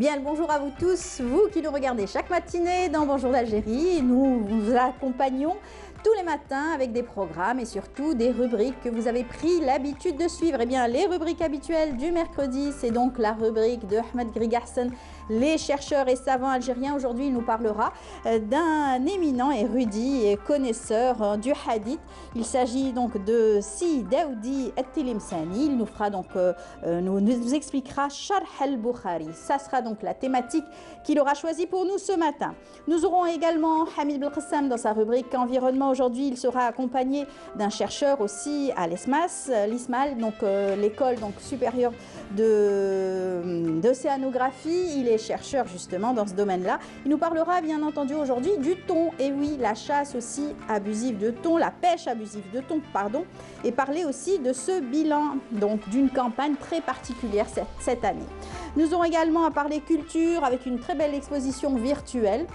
Bien, le bonjour à vous tous, vous qui nous regardez chaque matinée dans Bonjour d'Algérie. Nous vous accompagnons tous les matins avec des programmes et surtout des rubriques que vous avez pris l'habitude de suivre. Eh bien, les rubriques habituelles du mercredi, c'est donc la rubrique de Ahmed Grigahsen, les chercheurs et savants algériens. Aujourd'hui, il nous parlera d'un éminent érudit et connaisseur du hadith. Il s'agit donc de Si Daoudi At-Tilimsani. Il nous fera donc, nous expliquera Sharh al-Bukhari. Ça sera donc la thématique qu'il aura choisie pour nous ce matin. Nous aurons également Hamid Belkhassam dans sa rubrique environnement. Aujourd'hui, il sera accompagné d'un chercheur aussi à l'ISMAL, donc l'école supérieure d'océanographie. Il est chercheur justement dans ce domaine-là. Il nous parlera bien entendu aujourd'hui du thon. Et oui, la chasse aussi abusive de thon, la pêche abusive de thon, pardon, et parler aussi de ce bilan, donc d'une campagne très particulière cette année. Nous aurons également à parler culture avec une très belle exposition virtuelle.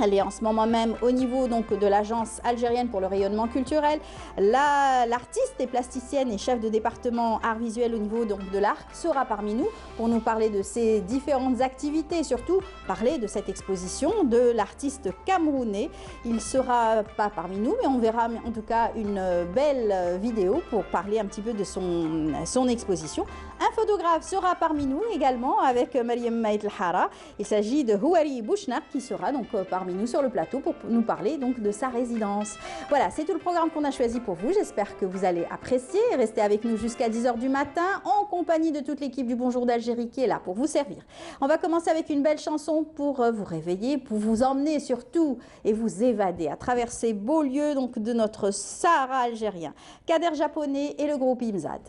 Elle est en ce moment même au niveau donc de l'agence algérienne pour le rayonnement culturel. L'artiste et plasticienne et chef de département art visuel au niveau donc de l'ARC sera parmi nous pour nous parler de ses différentes activités et surtout parler de cette exposition de l'artiste camerounais. Il ne sera pas parmi nous, mais on verra en tout cas une belle vidéo pour parler un petit peu de son exposition. Un photographe sera parmi nous également avec Mariam Maït El-Hara. Il s'agit de Houari Bouchnar qui sera donc parmi nous sur le plateau pour nous parler donc de sa résidence. Voilà, c'est tout le programme qu'on a choisi pour vous. J'espère que vous allez apprécier. Restez avec nous jusqu'à 10 h du matin en compagnie de toute l'équipe du Bonjour d'Algérie qui est là pour vous servir. On va commencer avec une belle chanson pour vous réveiller, pour vous emmener surtout et vous évader à travers ces beaux lieux donc de notre Sahara algérien. Kader Japonais et le groupe Imzad.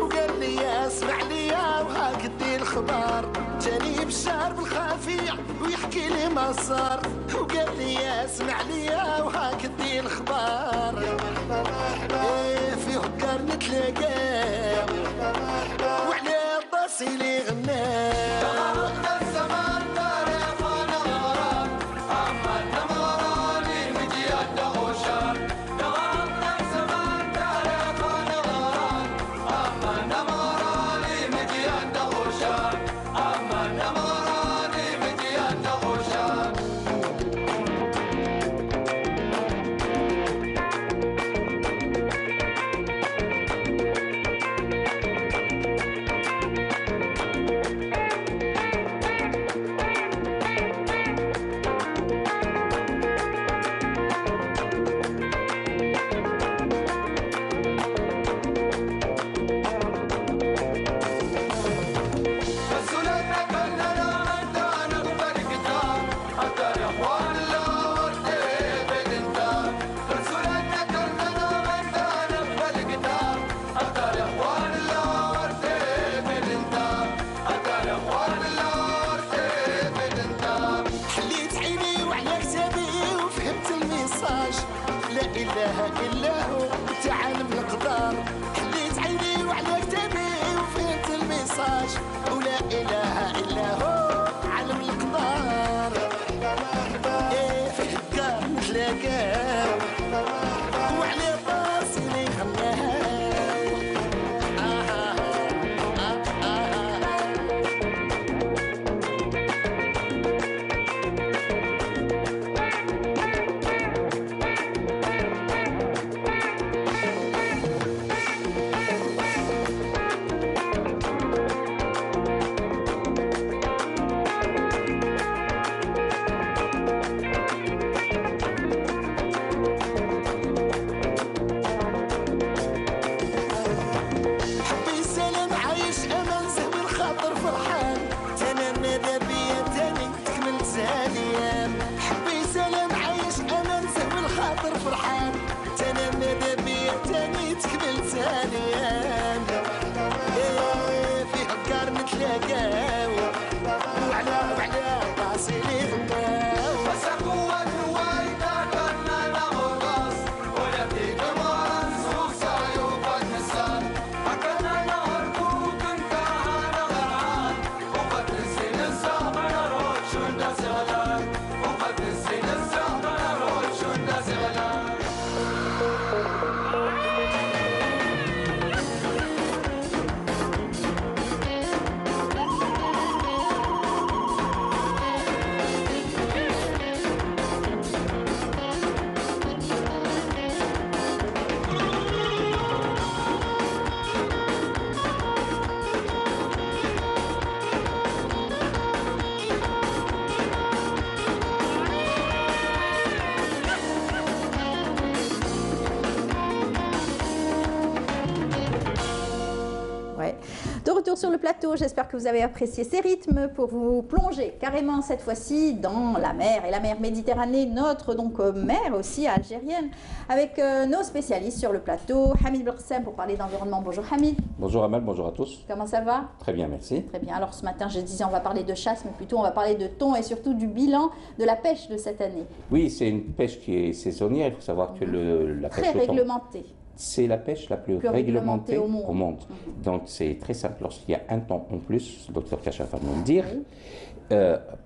وقال لي اسمع لي وهاك دي الخبر جاني بشار بالخافية ويحكي لي ما صار وقال لي اسمع لي وهاك دي الخبر ايه فيه كار نتلاقى وعلى الضاسي لي غنى سيلي غناو بس قوة الوايدة كنا نغرس ولا فيك مرس وسايوبك نسان كنا نهربوك انت انا غران وقت الزين الزعب نروح شو الناس غلان وقت الزين الزعب نروح شو الناس غلان Ouais. De retour sur le plateau, j'espère que vous avez apprécié ces rythmes pour vous plonger carrément cette fois-ci dans la mer et la mer Méditerranée, notre donc mer aussi algérienne, avec nos spécialistes sur le plateau. Hamid Belkacem pour parler d'environnement. Bonjour Hamid. Bonjour Amal, bonjour à tous. Comment ça va? Très bien, merci. Très bien. Alors ce matin, je disais on va parler de chasse, mais plutôt on va parler de thon et surtout du bilan de la pêche de cette année. Oui, c'est une pêche qui est saisonnière. Il faut savoir que la pêche Très au thon, réglementée. c'est la pêche la plus réglementée réglementée au monde. au monde. Donc c'est très simple. Lorsqu'il y a un thon en plus, le docteur Kachaf va nous le dire,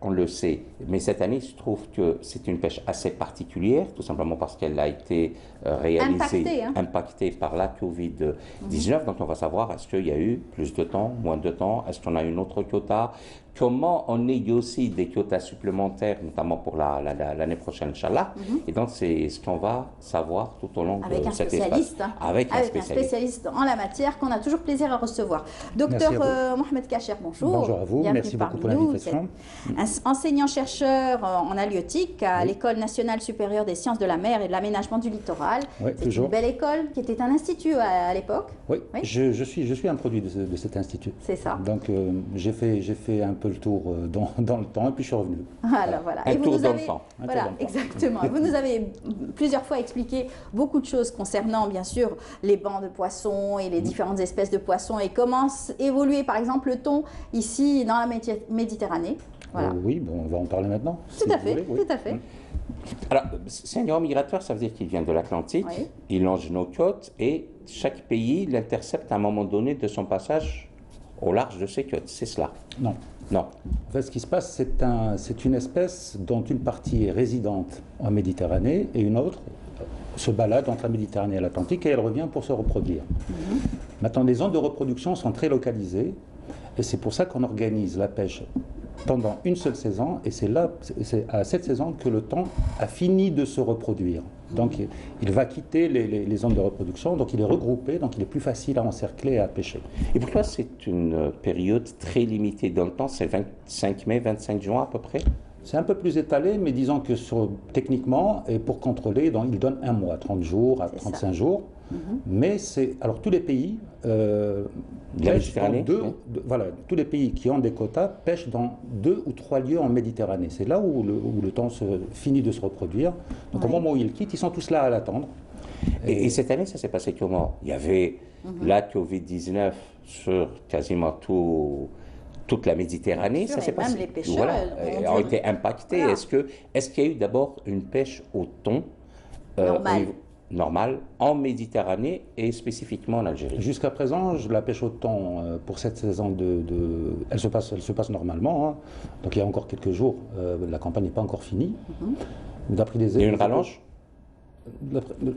on le sait. Mais cette année, il se trouve que c'est une pêche assez particulière, tout simplement parce qu'elle a été réalisée, impactée par la Covid-19. Donc on va savoir, est-ce qu'il y a eu plus de temps, moins de temps, est-ce qu'on a une autre quota, comment on négocie des quotas supplémentaires, notamment pour l'année prochaine, Inch'Allah. Et donc c'est ce qu'on va savoir tout au long Avec de un cet spécialiste, espace. hein. Avec un spécialiste en la matière qu'on a toujours plaisir à recevoir. Docteur Mohamed Kacher, bonjour. Bonjour à vous, Bienvenue merci beaucoup parmi pour nous. l'invitation. Enseignant-chercheur en halieutique à l'École nationale supérieure des sciences de la mer et de l'aménagement du littoral. Oui, C'est toujours. une belle école qui était un institut à l'époque. Oui, Oui. je suis un produit de cet institut. C'est ça. Donc j'ai fait un peu le tour dans le temps et puis je suis revenu. Alors voilà. Un Et vous tour nous dans avez, le temps. voilà, Un tour dans le temps. exactement. Vous nous avez plusieurs fois expliqué beaucoup de choses concernant, bien sûr, les bancs de poissons et les différentes espèces de poissons et comment évoluer, par exemple, le thon ici dans la Méditerranée. Voilà. Oui, bon, on va en parler maintenant. Tout si à vous fait, voulez, oui. tout à fait. Alors, c'est un grand migrateur, ça veut dire qu'il vient de l'Atlantique, Oui. il longe nos côtes et chaque pays l'intercepte à un moment donné de son passage au large de ses côtes. C'est cela? Non. Non. En fait, ce qui se passe, c'est une espèce dont une partie est résidente en Méditerranée et une autre se balade entre la Méditerranée et l'Atlantique et elle revient pour se reproduire. Maintenant, les zones de reproduction sont très localisées et c'est pour ça qu'on organise la pêche pendant une seule saison et c'est à cette saison que le thon a fini de se reproduire. Donc il va quitter les zones de reproduction, donc il est regroupé, donc il est plus facile à encercler et à pêcher. Et pourquoi c'est une période très limitée dans le temps? C'est 25 mai, 25 juin à peu près? C'est un peu plus étalé, mais disons que techniquement, et pour contrôler, donc, il donne un mois, 30 jours à 35 jours. Mais alors tous les pays La Méditerranée, voilà, tous les pays qui ont des quotas pêchent dans 2 ou 3 lieux en Méditerranée. C'est là où le thon finit de se reproduire. Donc au moment où il quitte, ils sont tous là à l'attendre. Et cette année, ça s'est passé comment? Il y avait la Covid-19 sur quasiment toute la Méditerranée. Sûr, Ça s'est et même passé. les pêcheurs Voilà, ont dû- été impactés. Voilà. Est-ce qu'il y a eu d'abord une pêche au thon Normale. normale en Méditerranée et spécifiquement en Algérie? Jusqu'à présent, la pêche au thon pour cette saison elle se passe normalement. Hein. Donc il y a encore quelques jours, la campagne n'est pas encore finie. D'après les Il y a eu une rallonge?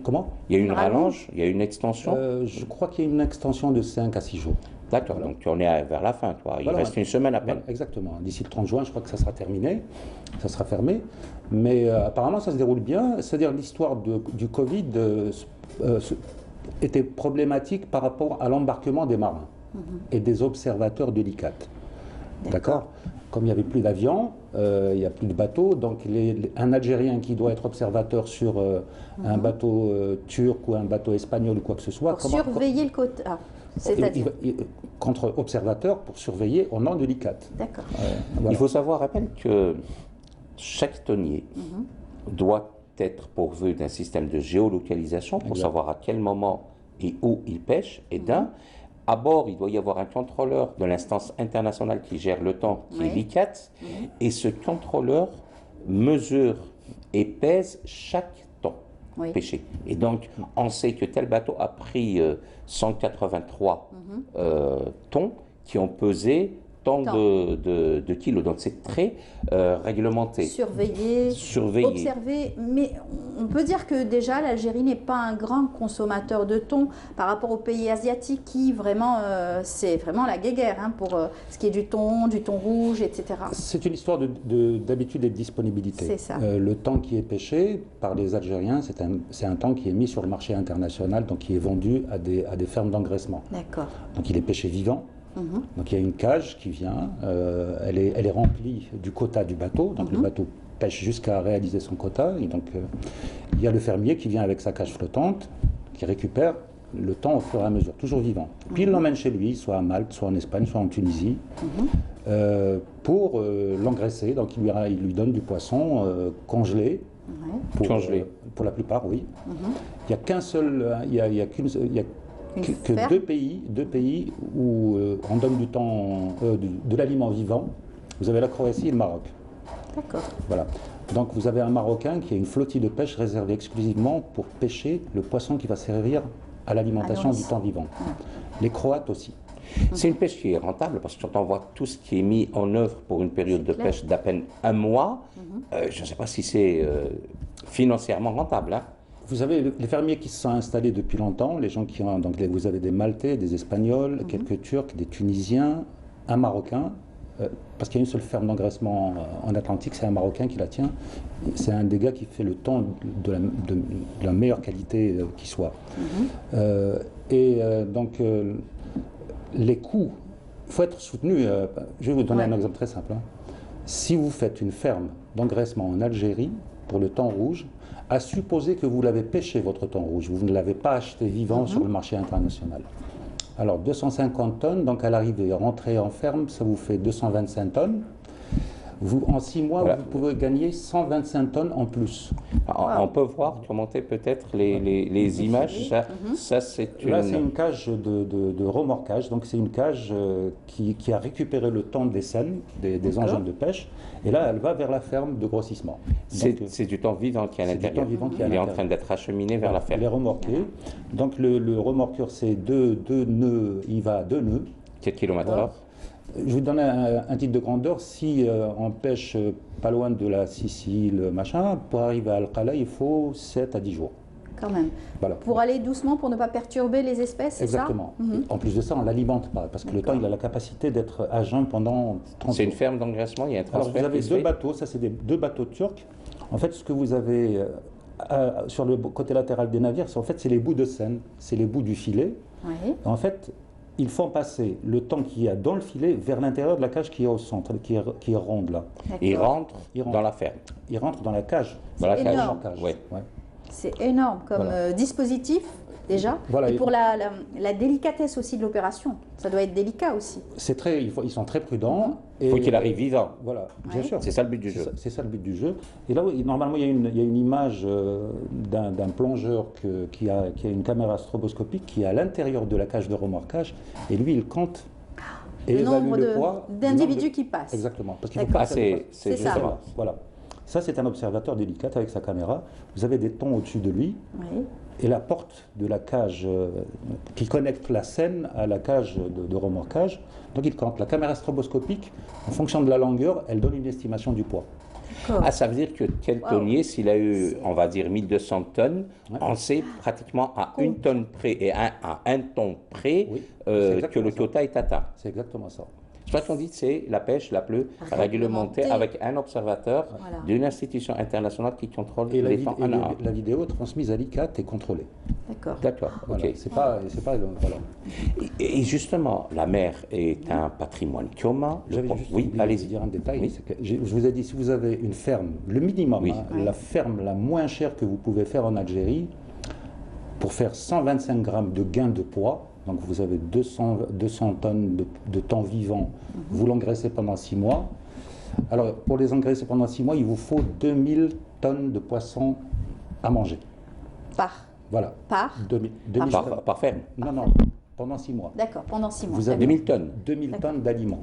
Comment? Il y a eu une rallonge? Il y a eu une extension? Je crois qu'il y a une extension de 5 à 6 jours. D'accord, donc on est vers la fin, toi. Il Voilà, reste une semaine à peine. Voilà, exactement. D'ici le 30 juin, je crois que ça sera terminé, ça sera fermé. Mais apparemment, ça se déroule bien. C'est-à-dire l'histoire du Covid était problématique par rapport à l'embarquement des marins et des observateurs de l'ICAT. D'accord. Comme il n'y avait plus d'avions, il n'y a plus de bateaux, donc un Algérien qui doit être observateur sur un bateau turc ou un bateau espagnol ou quoi que ce soit... Pour surveiller le quota. C'est-à-dire contre observateur pour surveiller au nom de l'ICAT. D'accord. Voilà. Il faut savoir à peine que chaque tonnier doit être pourvu d'un système de géolocalisation pour savoir à quel moment et où il pêche, et À bord, il doit y avoir un contrôleur de l'instance internationale qui gère le thon, qui est Oui. l'ICAT, et ce contrôleur mesure et pèse chaque thon Oui. pêché. Et donc, on sait que tel bateau a pris 183 thons qui ont pesé tant Tant. de kilos. Donc, c'est très réglementé. Surveillé. Observer. Mais on peut dire que déjà, l'Algérie n'est pas un grand consommateur de thon par rapport aux pays asiatiques qui vraiment, c'est vraiment la guéguerre hein, pour ce qui est du thon rouge, etc. C'est une histoire d'habitude et de disponibilité. C'est ça. Le thon qui est pêché par les Algériens, c'est un thon qui est mis sur le marché international, donc qui est vendu à des fermes d'engraissement. D'accord. Donc il est pêché vivant. Donc il y a une cage qui vient, elle est remplie du quota du bateau, donc le bateau pêche jusqu'à réaliser son quota, et donc il y a le fermier qui vient avec sa cage flottante, qui récupère le thon au fur et à mesure, toujours vivant. Puis il l'emmène chez lui, soit à Malte, soit en Espagne, soit en Tunisie, pour l'engraisser, donc il lui donne du poisson congelé, Congelé. pour la plupart, oui. Il n'y a qu'un seul, il y a que ferme. deux pays où on donne de l'aliment vivant. Vous avez la Croatie et le Maroc. D'accord. Voilà. Donc vous avez un Marocain qui a une flottille de pêche réservée exclusivement pour pêcher le poisson qui va servir à l'alimentation du thon vivant. Les Croates aussi. C'est une pêche qui est rentable parce que quand on voit tout ce qui est mis en œuvre pour une période de clair. pêche d'à peine un mois, je ne sais pas si c'est financièrement rentable. Hein. Vous avez les fermiers qui se sont installés depuis longtemps, les gens qui ont, donc vous avez des Maltais, des Espagnols, quelques Turcs, des Tunisiens, un Marocain, parce qu'il y a une seule ferme d'engraissement en Atlantique, c'est un Marocain qui la tient. C'est un des gars qui fait le thon de la meilleure qualité qui soit. Donc les coûts, il faut être soutenu. Je vais vous donner un exemple très simple. Hein. Si vous faites une ferme d'engraissement en Algérie pour le thon rouge, à supposer que vous l'avez pêché, votre thon rouge, vous ne l'avez pas acheté vivant sur le marché international. Alors 250 tonnes, donc à l'arrivée, rentrer en ferme, ça vous fait 225 tonnes. En 6 mois, Voilà. vous pouvez gagner 125 tonnes en plus. On peut voir, commenter peut-être les images. Ça c'est Là, c'est une cage de remorquage. Donc, c'est une cage qui a récupéré le thon des seines, des engins de pêche. Et là, elle va vers la ferme de grossissement. C'est du thon vivant qui est à c'est du l'intérieur. thon vivant qui est à Il est en l'intérieur. train d'être acheminé vers la Il ferme. est remorqué. Donc, le remorqueur, c'est deux nœuds. Il va à 2 nœuds. Quel kilomètre-heure? Je vais vous donner un titre de grandeur. Si on pêche pas loin de la Sicile, machin, pour arriver à Al-Qala, il faut 7 à 10 jours. Quand même. Voilà. Pour aller doucement, pour ne pas perturber les espèces, c'est ça? Exactement. En plus de ça, on ne l'alimente pas, parce que le thon, il a la capacité d'être à jeun pendant 30 C'est jours. une ferme d'engraissement, il y a un Alors, transfert vous avez qui se deux fait. bateaux, ça c'est deux bateaux turcs. En fait, ce que vous avez sur le côté latéral des navires, c'est les bouts de seine, c'est les bouts du filet. Oui. En fait, ils font passer le thon qu'il y a dans le filet vers l'intérieur de la cage qui est au centre, qui est ronde là. Il rentre Il rentre. dans la ferme. Il rentre dans la cage. Dans la cage. énorme. Ouais. C'est énorme comme Voilà. Dispositif, déjà. Voilà. Et pour la délicatesse aussi de l'opération. Ça doit être délicat aussi. Ils sont très prudents. Il faut qu'il arrive vivant. Voilà, bien Ouais. sûr. C'est ça le but du jeu. C'est ça le but du jeu. Et là, normalement, il y a une image d'un plongeur qui a une caméra stroboscopique qui est à l'intérieur de la cage de remorquage. Et lui, il compte et Le évalue nombre le poids d'individus du qui passent. Exactement. Parce qu'il faut D'accord. pas Ah, que ça dépasse. c'est ça. justement. Voilà. Ça, c'est un observateur délicat avec sa caméra. Vous avez des thons au-dessus de lui. Oui. Et la porte de la cage qui connecte la scène à la cage de remorquage, donc il compte. La caméra stroboscopique, en fonction de la longueur, elle donne une estimation du poids. D'accord. Ah, ça veut dire que quel tonnier, s'il a eu, on va dire, 1200 tonnes, on sait pratiquement à une tonne près et à un ton près Oui, c'est que exactement le ça. quota est atteint. C'est exactement ça. C'est pour ça qu'on dit que c'est la pêche la plus réglementée avec un observateur Voilà. d'une institution internationale qui contrôle Et les temps un à un. la vidéo transmise à l'ICAT est contrôlée. D'accord. D'accord, Voilà. ok. C'est pas voilà. Et justement, la mer est un patrimoine commun. J'avais juste Oui, oublié de allez-y. dire un détail. Oui. C'est que je vous ai dit, si vous avez une ferme, le minimum, Oui. la ferme la moins chère que vous pouvez faire en Algérie, pour faire 125 grammes de gain de poids, donc vous avez 200 tonnes de thon vivant, vous l'engraissez pendant 6 mois. Alors, pour les engraisser pendant 6 mois, il vous faut 2000 tonnes de poissons à manger. Par. Voilà. Par. 2000 tonnes. Par ferme. Non, non. Pendant 6 mois. D'accord, pendant 6 mois. Vous avez 2000 tonnes. 2000 D'accord. tonnes d'aliments,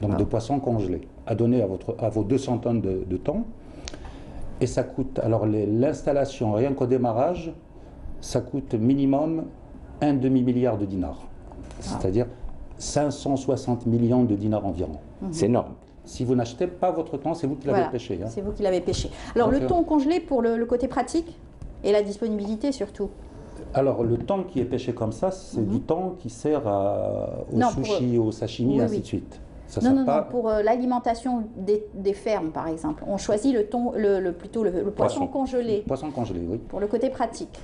donc Wow. de poissons congelés, à donner à vos 200 tonnes de thon. Et ça coûte, alors l'installation, rien qu'au démarrage, ça coûte minimum un demi-milliard de dinars. C'est-à-dire 560 millions de dinars environ. C'est énorme. Si vous n'achetez pas votre thon, c'est vous qui l'avez Voilà, pêché. Hein. c'est vous qui l'avez pêché. Alors, Donc, le thon congelé pour le côté pratique et la disponibilité surtout. Alors, le thon qui est pêché comme ça, c'est du thon qui sert au Non, sushi, au sashimi, Oui, ainsi oui. de suite. Ça Non, sert non, pas... non, pour l'alimentation des fermes, par exemple. On choisit plutôt le poisson Poisson. congelé Poisson congelé, oui. pour le côté pratique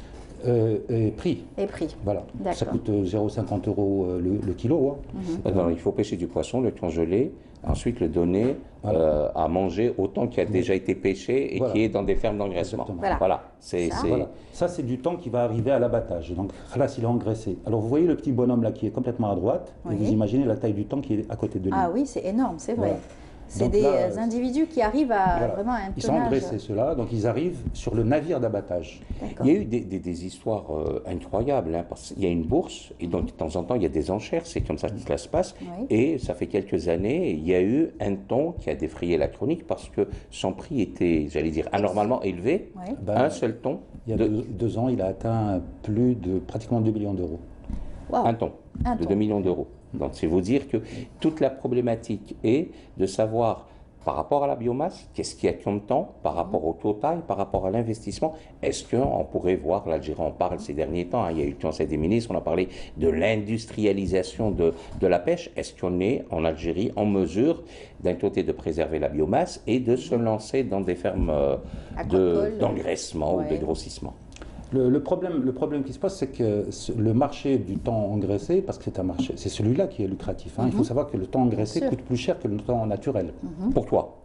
Et prix, et prix. voilà. Ça D'accord. coûte 0,50 euros le kilo. Hein. Non, il faut pêcher du poisson, le congeler, ensuite le donner à manger autant qui a déjà été pêché et Voilà. qui est dans des fermes d'engraissement. Exactement. Voilà. C'est, Ça. c'est- Voilà. Ça, c'est du thon qui va arriver à l'abattage. Donc, là, il est engraissé. Alors, vous voyez le petit bonhomme là qui est complètement à droite, Oui. et vous imaginez la taille du thon qui est à côté de lui. Ah oui, c'est énorme, c'est vrai. Voilà. C'est Donc des là, individus qui arrivent à Voilà. vraiment un Ils sont tonnage. engraissés, ceux-là, donc ils arrivent sur le navire d'abattage. D'accord. Il y a eu des histoires incroyables, hein, parce qu'il y a une bourse, et donc de temps en temps il y a des enchères, c'est comme ça que cela se passe. Oui. Et ça fait quelques années, il y a eu un thon qui a défrayé la chronique parce que son prix était, j'allais dire, anormalement élevé. Oui. Ben, Un seul thon, Il y a deux ans, il a atteint pratiquement 2 millions d'euros. Waouh. un thon Un de thon. 2 millions d'euros. Donc c'est vous dire que toute la problématique est de savoir par rapport à la biomasse, qu'est-ce qu'il y a comme temps, par rapport au total, par rapport à l'investissement, est-ce qu'on pourrait voir, l'Algérie en parle ces derniers temps, hein, il y a eu le Conseil des ministres, on a parlé de l'industrialisation de la pêche, est-ce qu'on est en Algérie en mesure d'un côté de préserver la biomasse et de se lancer dans des fermes Aquacoles. d'engraissement ou Ouais. de grossissement? Le problème qui se pose, c'est que le marché du thon engraissé, parce que c'est un marché, c'est celui-là qui est lucratif. Hein. Il faut savoir que le thon engraissé Bien sûr. coûte plus cher que le thon naturel, Pour toi?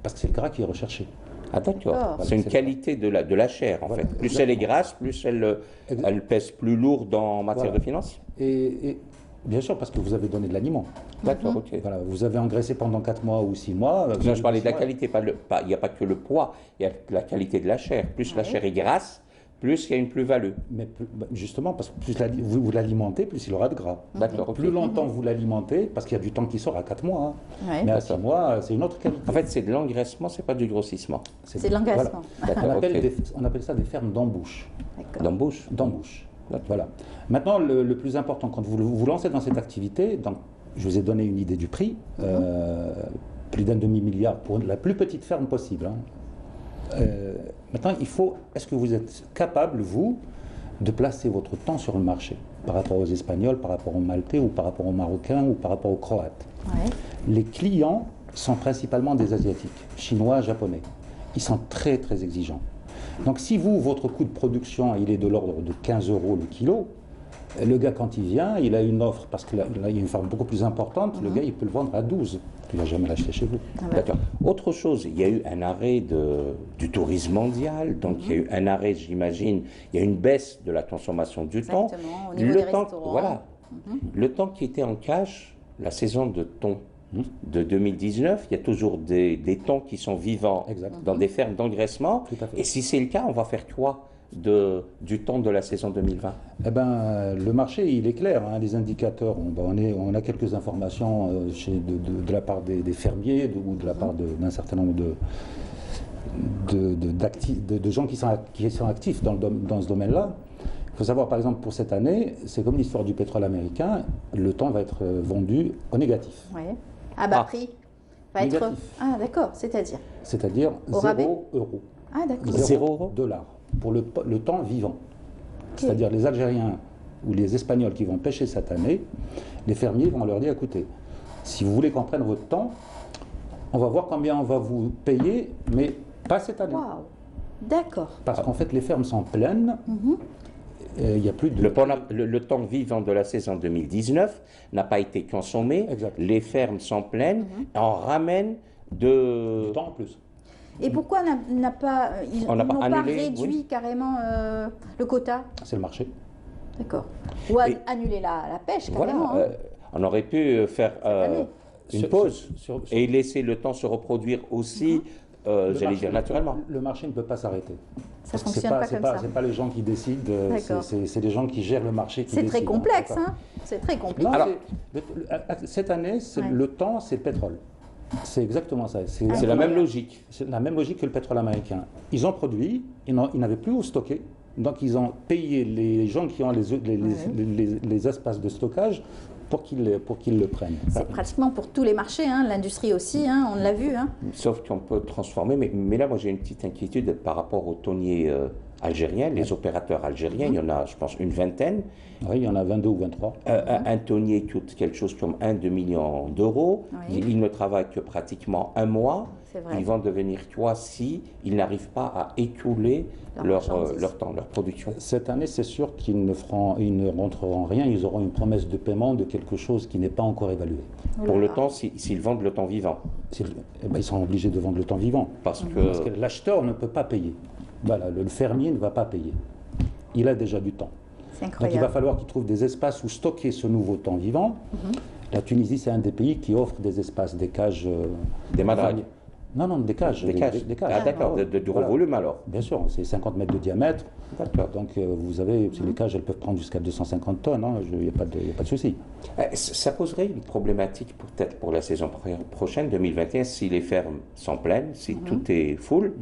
parce que c'est le gras qui est recherché. Ah d'accord, D'accord. c'est une C'est qualité de la chair en Voilà. fait. Plus elle est grasse, plus elle pèse plus lourd en matière Voilà. de finance. Et bien sûr, parce que vous avez donné de l'aliment. D'accord, ok. Voilà, vous avez engraissé pendant 4 mois ou 6 mois. Non, je parlais de la Ouais. qualité, il n'y a pas que le poids, il y a la qualité de la chair. Plus la Ouais. chair est grasse, plus il y a une plus-value. Mais justement, parce que plus vous l'alimentez, plus il aura de gras. D'accord, ok. Plus longtemps vous l'alimentez, parce qu'il y a du temps qui sort à 4 mois. Hein. Ouais. Mais à 6 mois, c'est une autre qualité. En fait, c'est de l'engraissement, c'est pas du grossissement. C'est de l'engraissement. D'accord, On appelle, ok. on appelle ça des fermes d'embauche. D'accord. D'embauche. D'embauche. D'accord. Voilà. Maintenant, le plus important, quand vous vous lancez dans cette activité, donc, je vous ai donné une idée du prix, plus d'un demi-milliard pour la plus petite ferme possible. Hein. Maintenant, est-ce que vous êtes capable, vous, de placer votre temps sur le marché par rapport aux Espagnols, par rapport aux Maltais, ou par rapport aux Marocains, ou par rapport aux Croates? Ouais. Les clients sont principalement des Asiatiques, Chinois, Japonais. Ils sont très, très exigeants. Donc si vous, votre coût de production, il est de l'ordre de 15 euros le kilo, le gars, quand il vient, il a une offre, parce que là, il y a une ferme beaucoup plus importante, le gars, il peut le vendre à 12. Il ne va jamais l'acheter chez vous. D'accord. Autre chose, il y a eu un arrêt du tourisme mondial, donc il y a eu un arrêt, j'imagine, il y a une baisse de la consommation du thon. Exactement, au niveau des restaurants. Voilà. Le thon qui était en cage, la saison de thon de 2019, il y a toujours des thons qui sont vivants Exact. dans des fermes d'engraissement. Tout à fait. Et si c'est le cas, on va faire quoi du thon de la saison 2020? Eh ben, le marché, il est clair. Hein, les indicateurs, on a quelques informations de la part des fermiers ou de la part d'un certain nombre de gens qui sont actifs dans ce domaine-là. Il faut savoir, par exemple, pour cette année, c'est comme l'histoire du pétrole américain, le thon va être vendu au négatif. Ouais. À bas Ah. prix. Va être... Négatif. Ah, d'accord, c'est-à-dire. C'est-à-dire Au 0 rabais euros. Ah, d'accord. 0 euros dollars pour le thon vivant. C'est-à-dire les Algériens ou les Espagnols qui vont pêcher cette année, les fermiers vont leur dire, écoutez, si vous voulez qu'on prenne votre thon, on va voir combien on va vous payer, mais pas cette année. Waouh. D'accord. Parce qu'en fait, les fermes sont pleines, il n'y a plus de... Le thon vivant de la saison 2019 n'a pas été consommé, Exact. les fermes sont pleines, on ramène de... du thon en plus. Et pourquoi ils n'ont pas annulé, réduit oui. carrément le quota? C'est le marché. D'accord. Ou Et- annuler la pêche carrément. Voilà, hein. on aurait pu faire année. une Sur- pause sur- et laisser le temps se reproduire aussi j'allais dire naturellement. Le marché ne peut pas s'arrêter. Ça ne fonctionne pas comme ça. C'est pas les gens qui décident, c'est les gens qui gèrent le marché qui C'est décident. très complexe, hein. C'est très compliqué. Non, Alors- cette année, le temps, c'est le pétrole. C'est exactement ça. C'est la même logique. C'est la même logique que le pétrole américain. Ils ont produit, ils n'avaient plus où stocker. Donc ils ont payé les gens qui ont les espaces de stockage pour qu'ils le prennent. C'est pratiquement pour tous les marchés, hein, l'industrie aussi, hein, on l'a vu. Hein. Sauf qu'on peut transformer. Mais là, moi, j'ai une petite inquiétude par rapport aux tonniers algériens, les opérateurs algériens. Il y en a, je pense, une vingtaine. Oui, il y en a 22 ou 23. Un tonnier coûte quelque chose comme 1-2 millions d'euros. Oui. Ils ne travaillent que pratiquement un mois. C'est vrai. Ils vont devenir quoi si ils n'arrivent pas à écouler leur temps, leur production. Cette année, c'est sûr qu'ils ne rentreront rien. Ils auront une promesse de paiement de quelque chose qui n'est pas encore évalué. Pour le temps, s'ils vendent le temps vivant. Ils seront obligés de vendre le temps vivant. Parce Parce que que l'acheteur ne peut pas payer. Voilà, le fermier ne va pas payer. Il a déjà du temps. C'est Donc il incroyable. va falloir qu'il trouve des espaces où stocker ce nouveau temps vivant. La Tunisie, c'est un des pays qui offre des espaces, des cages. des madragues. Non, des cages. Des cages. Ah, d'accord, du gros Voilà. volume alors. Bien sûr, c'est 50 mètres de diamètre. D'accord. Donc vous avez, les cages, elles peuvent prendre jusqu'à 250 tonnes. Il n'y a pas de souci. Ça poserait une problématique peut-être pour la saison prochaine, 2021, si les fermes sont pleines, si tout est full,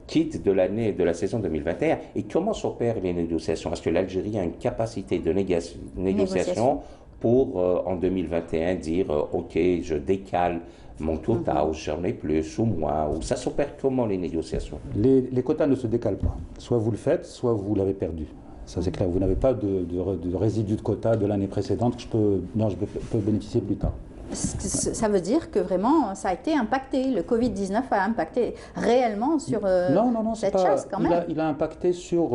quitte de l'année de la saison 2021. Et comment s'opèrent les négociations? Est-ce que l'Algérie a une capacité de négociation pour en 2021 dire OK, je décale mon quota, ou j'en ai plus, ou moins, ou ça s'opère comment les négociations? Les quotas ne se décalent pas. Soit vous le faites, soit vous l'avez perdu. Ça c'est clair. Vous n'avez pas de résidu de quota de l'année précédente dont je peux bénéficier plus tard. Ça veut dire que vraiment, ça a été impacté. Le Covid-19 a impacté réellement sur Non, cette chasse quand même. Il a impacté sur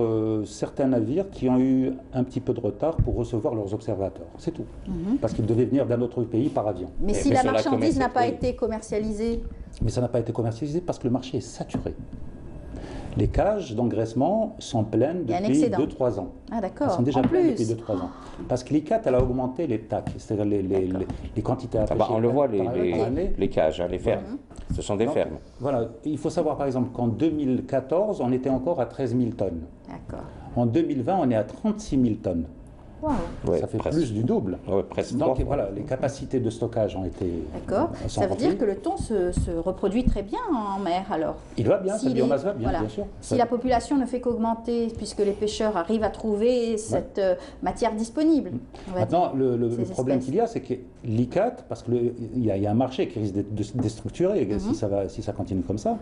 certains navires qui ont eu un petit peu de retard pour recevoir leurs observateurs. C'est tout. Parce qu'ils devaient venir d'un autre pays par avion. Mais si mais la sur la marchandise n'a pas oui. été commercialisée, Mais ça n'a pas été commercialisé parce que le marché est saturé. Les cages d'engraissement sont pleines Il y a un depuis excédent. 2-3 ans. ah Elles d'accord, sont déjà en pleines plus. depuis 2-3 ans. Parce que l'ICAT, elle a augmenté les TAC, c'est-à-dire les quantités à Ah bah, pêcher on le voit, par année. les cages, hein, les fermes. Ce sont des Donc, fermes. Voilà, il faut savoir par exemple qu'en 2014, on était encore à 13 000 tonnes. D'accord. En 2020, on est à 36 000 tonnes. Wow. Ouais, Ça fait presque. plus du double. Ouais, presque Donc 3 fois. voilà, les capacités de stockage ont été. D'accord. sont Ça veut dire remplies. que le thon se reproduit très bien en mer alors. Il va bien, sa S'il biomasse est- va bien, voilà. bien sûr. Si la population ne fait qu'augmenter, puisque les pêcheurs arrivent à trouver cette matière disponible. on va Maintenant, le ces problème espèces. qu'il y a, c'est que l'ICAT, parce qu'il y a un marché qui risque d'être déstructuré si ça continue comme ça.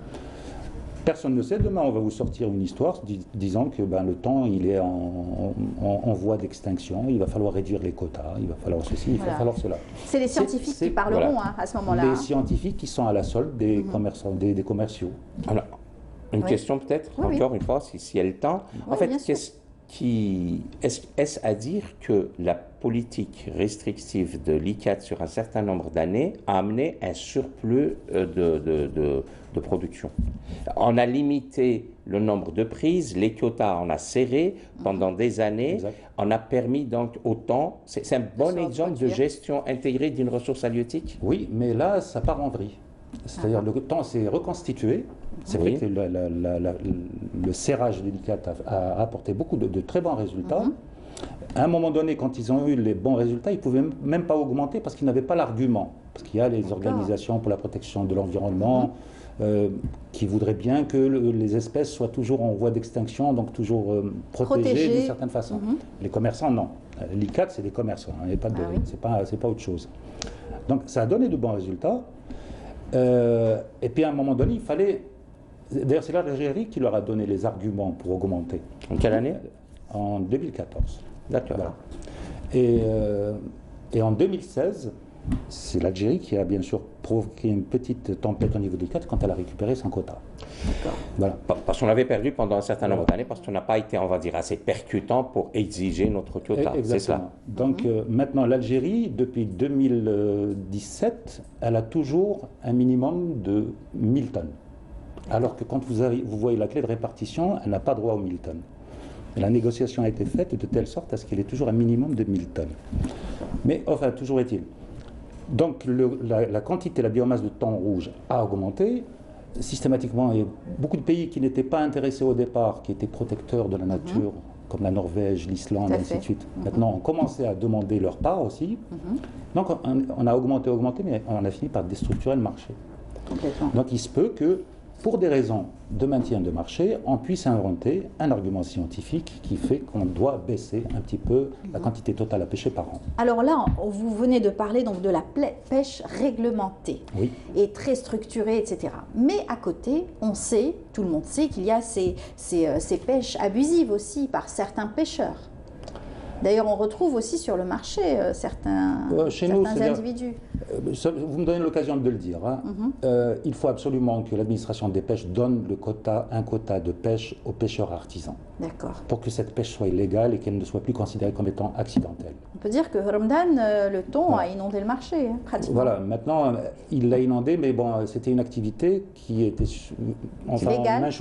Personne ne sait. Demain, on va vous sortir une histoire disant que le thon, il est en voie d'extinction. Il va falloir réduire les quotas. Il va falloir ceci, il va Voilà. falloir cela. C'est les scientifiques c'est- qui parleront voilà. à ce moment-là. Les hein. scientifiques qui sont à la solde des commerçants, des commerciaux. Alors, une Oui. question peut-être, Oui, oui. encore une fois, si elle a le temps. En Oui, fait, bien sûr. est-ce à dire que la politique restrictive de l'ICAT sur un certain nombre d'années a amené un surplus de production? On a limité le nombre de prises, les quotas, on a serré pendant des années. Exact. On a permis donc au temps, c'est un bon se exemple de reproduire. gestion intégrée d'une ressource halieutique? Oui, mais là, ça part en vrille. C'est-à-dire le temps s'est reconstitué. C'est Oui. vrai que le serrage de l'ICAT a apporté beaucoup de très bons résultats. À un moment donné, quand ils ont eu les bons résultats, ils ne pouvaient même pas augmenter parce qu'ils n'avaient pas l'argument. Parce qu'il y a les organisations pour la protection de l'environnement qui voudraient bien que les espèces soient toujours en voie d'extinction, donc toujours protégées d'une certaine façon. Les commerçants, non. L'ICAT, c'est des commerçants, hein, et pas de, Ah oui. c'est pas autre chose. Donc ça a donné de bons résultats. Et puis à un moment donné, il fallait... D'ailleurs, c'est l'Algérie qui leur a donné les arguments pour augmenter. En quelle année? En 2014. D'accord. Voilà. Et en 2016, c'est l'Algérie qui a bien sûr provoqué une petite tempête au niveau des ICAT quand elle a récupéré son quota. Voilà. Parce qu'on avait perdu pendant un certain nombre d'années, parce qu'on n'a pas été, on va dire, assez percutant pour exiger notre quota. C'est Exactement. ça. Donc maintenant, l'Algérie, depuis 2017, elle a toujours un minimum de 1000 tonnes. Alors que quand vous voyez la clé de répartition, elle n'a pas droit aux 1000 tonnes. Et la négociation a été faite de telle sorte à ce qu'il y ait toujours un minimum de 1000 tonnes. Mais enfin, toujours est-il. Donc la quantité, la biomasse de thon rouge a augmenté. systématiquement, il y a beaucoup de pays qui n'étaient pas intéressés au départ, qui étaient protecteurs de la nature, comme la Norvège, l'Islande, Tout à ainsi fait. de suite. Maintenant, on commençait à demander leur part aussi. Donc, on a augmenté, mais on a fini par déstructurer le marché. Complètement. Donc, il se peut que, pour des raisons de maintien de marché, on puisse inventer un argument scientifique qui fait qu'on doit baisser un petit peu la quantité totale à pêcher par an. Alors là, vous venez de parler donc de la pêche réglementée Oui. et très structurée, etc. Mais à côté, on sait, tout le monde sait qu'il y a ces pêches abusives aussi par certains pêcheurs. D'ailleurs, on retrouve aussi sur le marché certains chez nous, c'est-à-dire- individus. Vous me donnez l'occasion de le dire. Hein. Il faut absolument que l'administration des pêches donne un quota de pêche aux pêcheurs artisans D'accord. pour que cette pêche soit légale et qu'elle ne soit plus considérée comme étant accidentelle. On peut dire que Ramadan, le thon a inondé le marché, hein, pratiquement. Voilà, maintenant, il l'a inondé, mais bon, c'était une activité qui était... Légale.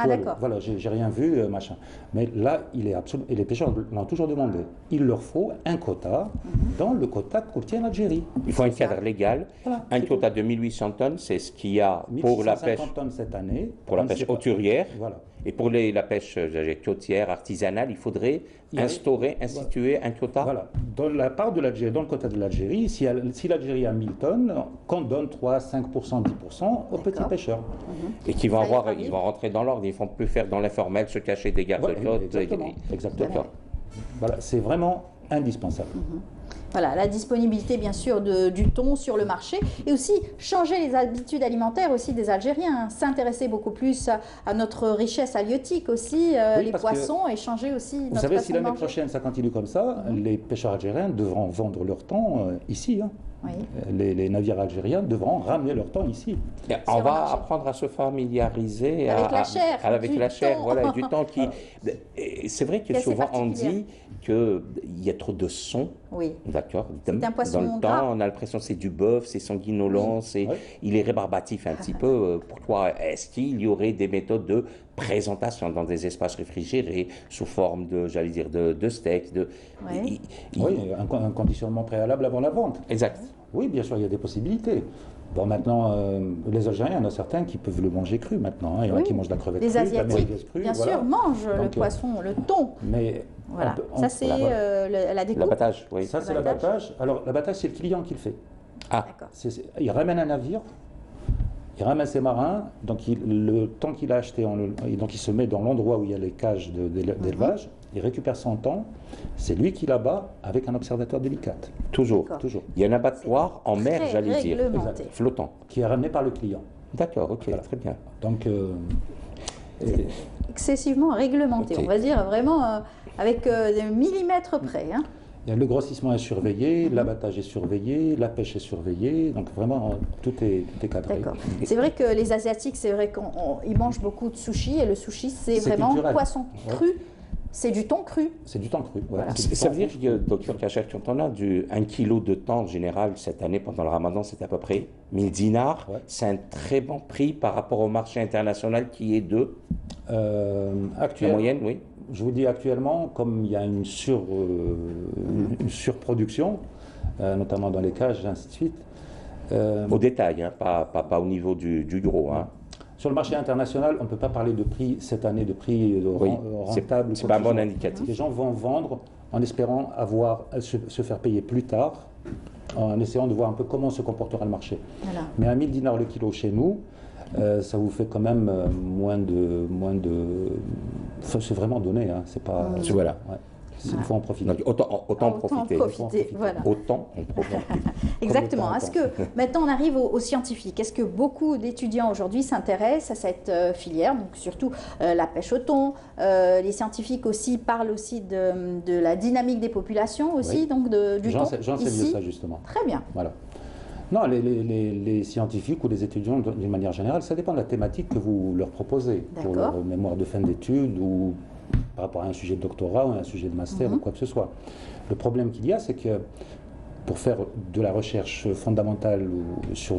D'accord. Voilà, j'ai rien vu, machin. Mais là, il est absolument... Et les pêcheurs l'ont toujours demandé. Il leur faut un quota dans le quota qu'obtient l'Algérie. Il faut un cadre légal. Voilà, Un c'est quota de 1800 tonnes, c'est ce qu'il y a pour la 1650 pêche, tonnes cette année. pour la On ne pêche sait pas. hauturière. Voilà. Et pour la pêche côtière, artisanale, il faudrait Il y a- instituer un quota. Voilà. Dans la part de l'Algérie, dans le quota de l'Algérie, si l'Algérie a 1000 tonnes, qu'on donne 3, 5%, 10% aux petits pêcheurs. Et qui vont Ça avoir, ira ils vite. vont rentrer dans l'ordre. Ils ne vont plus faire dans l'informel, se cacher des gardes-côtes. Exactement. Exactement. D'accord. Voilà, c'est vraiment indispensable. Voilà, la disponibilité bien sûr du thon sur le marché et aussi changer les habitudes alimentaires aussi des Algériens, hein. S'intéresser beaucoup plus à notre richesse halieutique aussi, Oui, les parce que poissons et changer aussi Vous notre savez, façon si de l'année manger. prochaine ça continue comme ça, les pêcheurs algériens devront vendre leur thon ici. Hein. Oui. Les navires algériens devront ramener leur thon ici. Et Sur on le va marché. apprendre à se familiariser Avec la chair, avec du la chair, thon. voilà, du temps qui. Et c'est vrai que Qui est assez souvent on particulière. dit qu'il y a trop de son, Oui. d'accord. C'est un poisson dans le gras. temps, on a l'impression que c'est du bœuf, c'est sanguinolent, c'est, Ouais. il est rébarbatif un petit peu. Pourquoi est-ce qu'il y aurait des méthodes de présentation dans des espaces réfrigérés sous forme de, j'allais dire, de steak, de. Ouais. Oui, un conditionnement préalable avant la vente. Exact. Oui, bien sûr, il y a des possibilités. Bon, maintenant, les Algériens, il y en a certains qui peuvent le manger cru maintenant. Hein. Il y en a Oui. qui mangent la crevette Les crue, la Asiatiques, merguez crue, bien voilà. sûr, mangent le Donc, poisson, le thon. Mais Voilà, on- ça c'est voilà. la déco. L'abattage, oui. Ça, c'est L'abattage. l'abattage. Alors, l'abattage, c'est le client qui le fait. Ah, D'accord. Il ramène un navire, il ramène ses marins, donc le temps qu'il a acheté, donc il se met dans l'endroit où il y a les cages d'élevage, il récupère son temps, c'est lui qui l'abat avec un observateur délicat, toujours. D'accord. toujours, Il y a un abattoir en mer, Très j'allais dire, réglementé. flottant. qui est ramené par le client. D'accord, ok, Voilà. très bien. Donc, Excessivement réglementé, Ok. on va dire vraiment avec des millimètres près. Hein. le grossissement est surveillé, l'abattage est surveillé, la pêche est surveillée, donc vraiment, tout est cadré. D'accord. C'est vrai que les Asiatiques, c'est vrai qu'ils mangent beaucoup de sushi et le sushi, c'est C'est vraiment culturel. poisson Ouais. cru. C'est du thon cru. C'est du temps cru. Voilà. c'est du Ça thon veut dire rouge. que, docteur Kacher, quand on a 1 kilo de thon en général cette année pendant le ramadan, c'est à peu près 1000 dinars. Ouais. C'est un très bon prix par rapport au marché international qui est de la Actuellement, moyenne, oui. je vous dis actuellement, comme il y a une surproduction, notamment dans les cages et ainsi de suite, Au détail, hein, pas au niveau du gros. Hein. sur le marché international, on ne peut pas parler de prix cette année, de prix Oui, rentable. c'est quoi pas un que ce bon soit. indicatif. Les gens vont vendre en espérant se faire payer plus tard, en essayant de voir un peu comment se comportera le marché. Voilà. Mais à 1000 dinars le kilo chez nous, ça vous fait quand même moins de. Enfin, c'est vraiment donné, hein, c'est pas. Voilà. Ouais. Il faut en profiter. Donc autant en Autant profiter. profiter, voilà. Autant en profiter. Exactement. Comme le Est-ce temps que maintenant on arrive aux scientifiques? Est-ce que beaucoup d'étudiants aujourd'hui s'intéressent à cette filière, donc surtout la pêche au thon? Les scientifiques aussi parlent aussi de la dynamique des populations aussi, Oui. donc du thon J'enseigne ici. ça justement. Très bien. Voilà. Non, les scientifiques ou les étudiants, d'une manière générale, ça dépend de la thématique que vous leur proposez pour D'accord. leur mémoire de fin d'études ou par rapport à un sujet de doctorat ou un sujet de master ou quoi que ce soit. Le problème qu'il y a, c'est que pour faire de la recherche fondamentale sur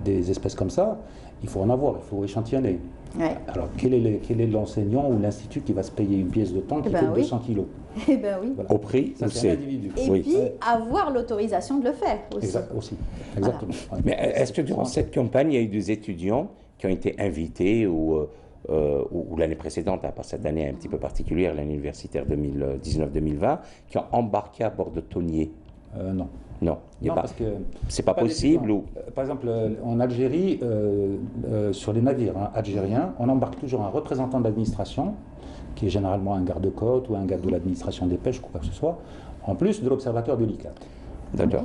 des espèces comme ça, il faut en avoir, il faut échantillonner. Ouais. Alors, quel est l'enseignant ou l'institut qui va se payer une pièce de thon qui ben fait oui. 200 kilos? Eh ben oui. Voilà. Au prix, Ça, c'est un c'est. individu. Et Oui. puis avoir l'autorisation de le faire aussi. Aussi. Exactement. Ouais. Mais est-ce que durant cette campagne, il y a eu des étudiants qui ont été invités ou l'année précédente, pas cette année un petit peu particulière, l'année universitaire 2019-2020, qui ont embarqué à bord de thoniers? Non. Non, Non, parce que c'est pas possible ou... Par exemple, en Algérie, sur les navires algériens, on embarque toujours un représentant de l'administration, qui est généralement un garde-côte ou un gars de l'administration des pêches, quoi que ce soit, en plus de l'observateur de l'ICAT. D'accord.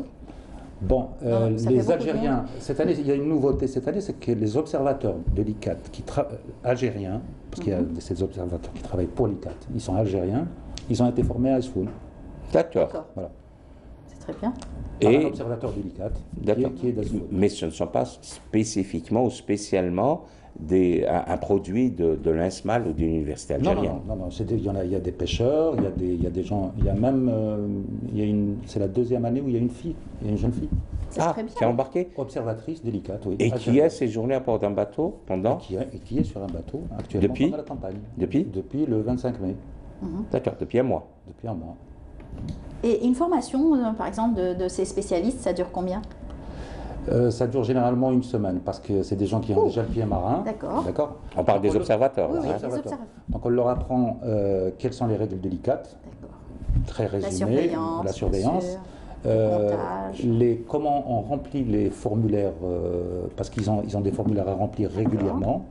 Bon, ça fait les beaucoup de Algériens, cette année, il y a une nouveauté cette année, c'est que les observateurs de l'ICAT algériens, parce qu'il y a ces observateurs qui travaillent pour l'ICAT, ils sont algériens, ils ont été formés à Asfoun. D'accord. Voilà. C'est très bien. Par Et un observateur de l'ICAT, d'accord. qui est d'Asfoun. Mais ce ne sont pas spécifiquement ou spécialement un produit de l'INSMAL ou d'une université algérienne. Non, il y a des pêcheurs, il y a des gens, il y a même, c'est la deuxième année où il y a une jeune fille, C'est très bien. qui a embarqué observatrice délicate, oui. et qui a séjourné à bord d'un bateau pendant... Et qui est sur un bateau actuellement Depuis pendant la campagne. Depuis le 25 mai, D'accord, depuis un mois. depuis un mois. Et une formation, par exemple, de ces spécialistes, ça dure combien? Ça dure généralement une semaine parce que c'est des gens qui ont déjà le pied marin. D'accord. On parle des observateurs. Oui, là, oui, hein. les observateurs. Donc on leur apprend quelles sont les règles délicates, D'accord. très La résumées, surveillance. la surveillance. bien sûr, le montage. Comment on remplit les formulaires, parce qu'ils ont des formulaires à remplir régulièrement.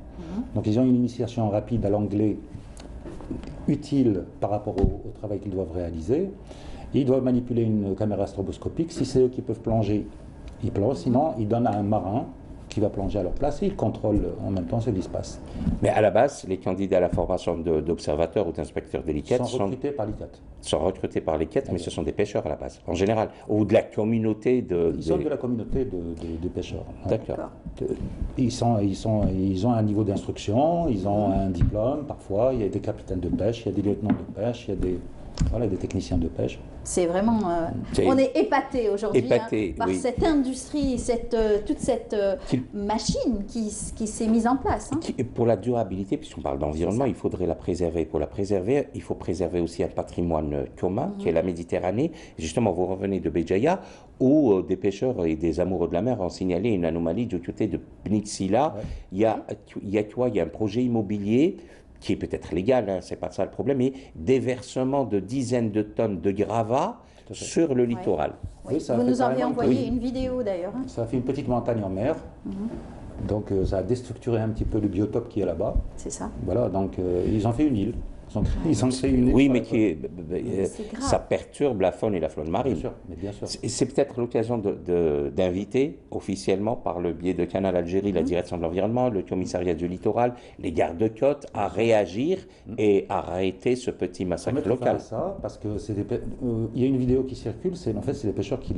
Donc ils ont une initiation rapide à l'anglais utile par rapport au travail qu'ils doivent réaliser. Et ils doivent manipuler une caméra stroboscopique. Si c'est eux qui peuvent plonger, ils plongent. Sinon, ils donnent à un marin qui va plonger à leur place et ils contrôlent en même temps ce qui se passe. Mais à la base, les candidats à la formation d'observateurs ou d'inspecteurs Ils d'ICAT sont recrutés par l'ICAT. sont recrutés par l'ICAT, mais ce sont des pêcheurs à la base, en général, ou de la communauté de... Ils sont de la communauté des pêcheurs. D'accord. Ils ont un niveau d'instruction, ils ont un diplôme parfois, il y a des capitaines de pêche, il y a des lieutenants de pêche, il y a des techniciens de pêche. C'est vraiment... on est épaté aujourd'hui par oui. cette industrie, toute cette machine qui s'est mise en place. Hein. Pour la durabilité, puisqu'on parle d'environnement, C'est ça. il faudrait la préserver. Pour la préserver, il faut préserver aussi un patrimoine commun, qui est la Méditerranée. Justement, vous revenez de Béjaïa, où des pêcheurs et des amoureux de la mer ont signalé une anomalie du côté de Pnixila. Il y a un projet immobilier qui est peut-être légal, hein, c'est pas ça le problème, mais déversement de dizaines de tonnes de gravats sur le littoral. Oui. ça Vous fait nous aviez carrément envoyé une vidéo d'ailleurs. Hein. Ça a fait une petite montagne en mer, donc ça a déstructuré un petit peu le biotope qui est là-bas. C'est ça. Voilà, donc ils ont fait une île. Ils ont créé une île. Oui, sur mais la côte. ça perturbe la faune et la flore marine. Bien sûr. C'est peut-être l'occasion d'inviter officiellement, par le biais de Canal Algérie, la direction de l'environnement, le commissariat du littoral, les gardes-côtes, à réagir et à arrêter ce petit massacre local. Ça, parce que il y a une vidéo qui circule, en fait c'est les pêcheurs qui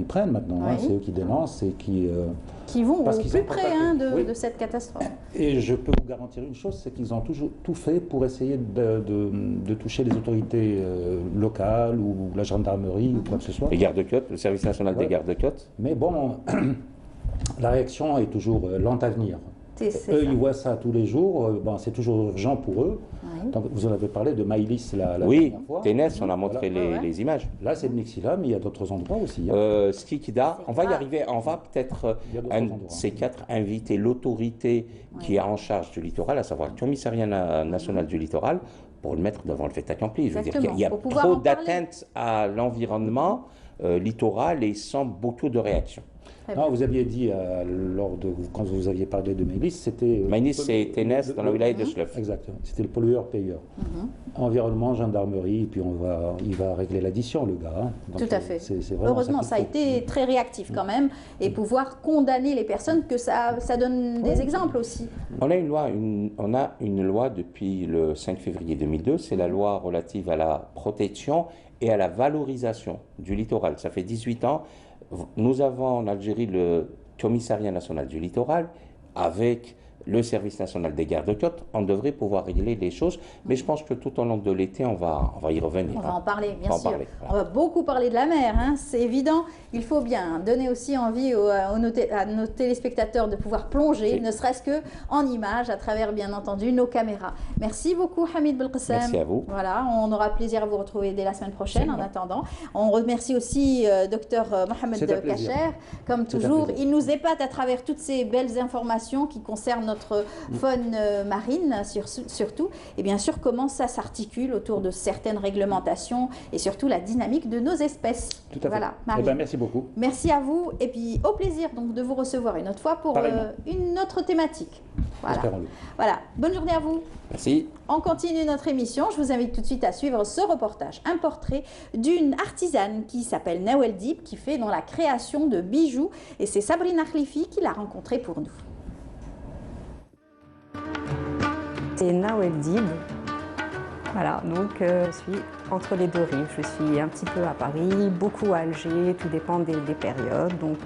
prennent maintenant, hein, c'est eux qui dénoncent et qui vont parce au qu'ils plus sont près contactés. de cette catastrophe. Et je peux vous garantir une chose, c'est qu'ils ont toujours tout fait pour essayer de toucher les autorités locales ou la gendarmerie ou quoi que ce soit. Les gardes-côtes, le service national des gardes-côtes. Mais bon, la réaction est toujours lente à venir. Eux, ils voient ça tous les jours, c'est toujours urgent pour eux. Oui. Donc, vous en avez parlé de Maïlis la Oui, dernière fois. Ténès, on a montré Voilà. les images. Là, c'est Pnixila, mais il y a d'autres endroits aussi. Hein. Skikida, on va y arriver, on va peut-être, Il y a d'autres un de endroits. ces quatre, inviter l'autorité qui est en charge du littoral, à savoir le commissariat national du littoral, pour le mettre devant le fait accompli. Je veux dire, il y a Pour pouvoir trop en parler. d'atteintes à l'environnement littoral et sans beaucoup de réactions. Non, vous aviez dit, quand vous aviez parlé de Maïlis, c'était... Maïlis, c'est Ténès, dans la wilaya de Slef. Exactement, c'était le pollueur-payeur. Environnement, gendarmerie, et puis il va régler l'addition, le gars. Hein. Donc, Tout à fait. c'est vraiment Heureusement, qu'il ça a faut. été très réactif quand même, et pouvoir condamner les personnes, que ça donne des exemples aussi. On a une loi depuis le 5 février 2002, c'est la loi relative à la protection et à la valorisation du littoral. Ça fait 18 ans. Nous avons en Algérie le commissariat national du littoral avec le service national des gardes-côtes. On devrait pouvoir régler les choses, mais je pense que tout au long de l'été, on va y revenir. On va en parler, bien On va en sûr. parler, On va beaucoup parler de la mer, hein, c'est évident. Il faut bien donner aussi envie à nos téléspectateurs de pouvoir plonger, Oui. ne serait-ce qu'en images, à travers, bien entendu, nos caméras. Merci beaucoup, Hamid Belkacem. Merci à vous. Voilà, on aura plaisir à vous retrouver dès la semaine prochaine, C'est en moi. attendant. On remercie aussi Dr Mohamed C'est un plaisir. Kacher. Comme C'est un toujours, plaisir. il nous épate à travers toutes ces belles informations qui concernent notre faune marine surtout, et bien sûr comment ça s'articule autour de certaines réglementations et surtout la dynamique de nos espèces. Tout à fait. Voilà, Eh ben, merci beaucoup. merci à vous et puis au plaisir donc de vous recevoir une autre fois pour une autre thématique. Voilà. Espérons-le. Voilà, bonne journée à vous. Merci. On continue notre émission. Je vous invite tout de suite à suivre ce reportage, un portrait d'une artisane qui s'appelle Nawel Dib, qui fait dans la création de bijoux. Et c'est Sabrina Khlifi qui l'a rencontrée pour nous. C'est Nawel Dib. Voilà, donc je suis entre les deux rives. Je suis un petit peu à Paris, beaucoup à Alger, tout dépend des périodes. Donc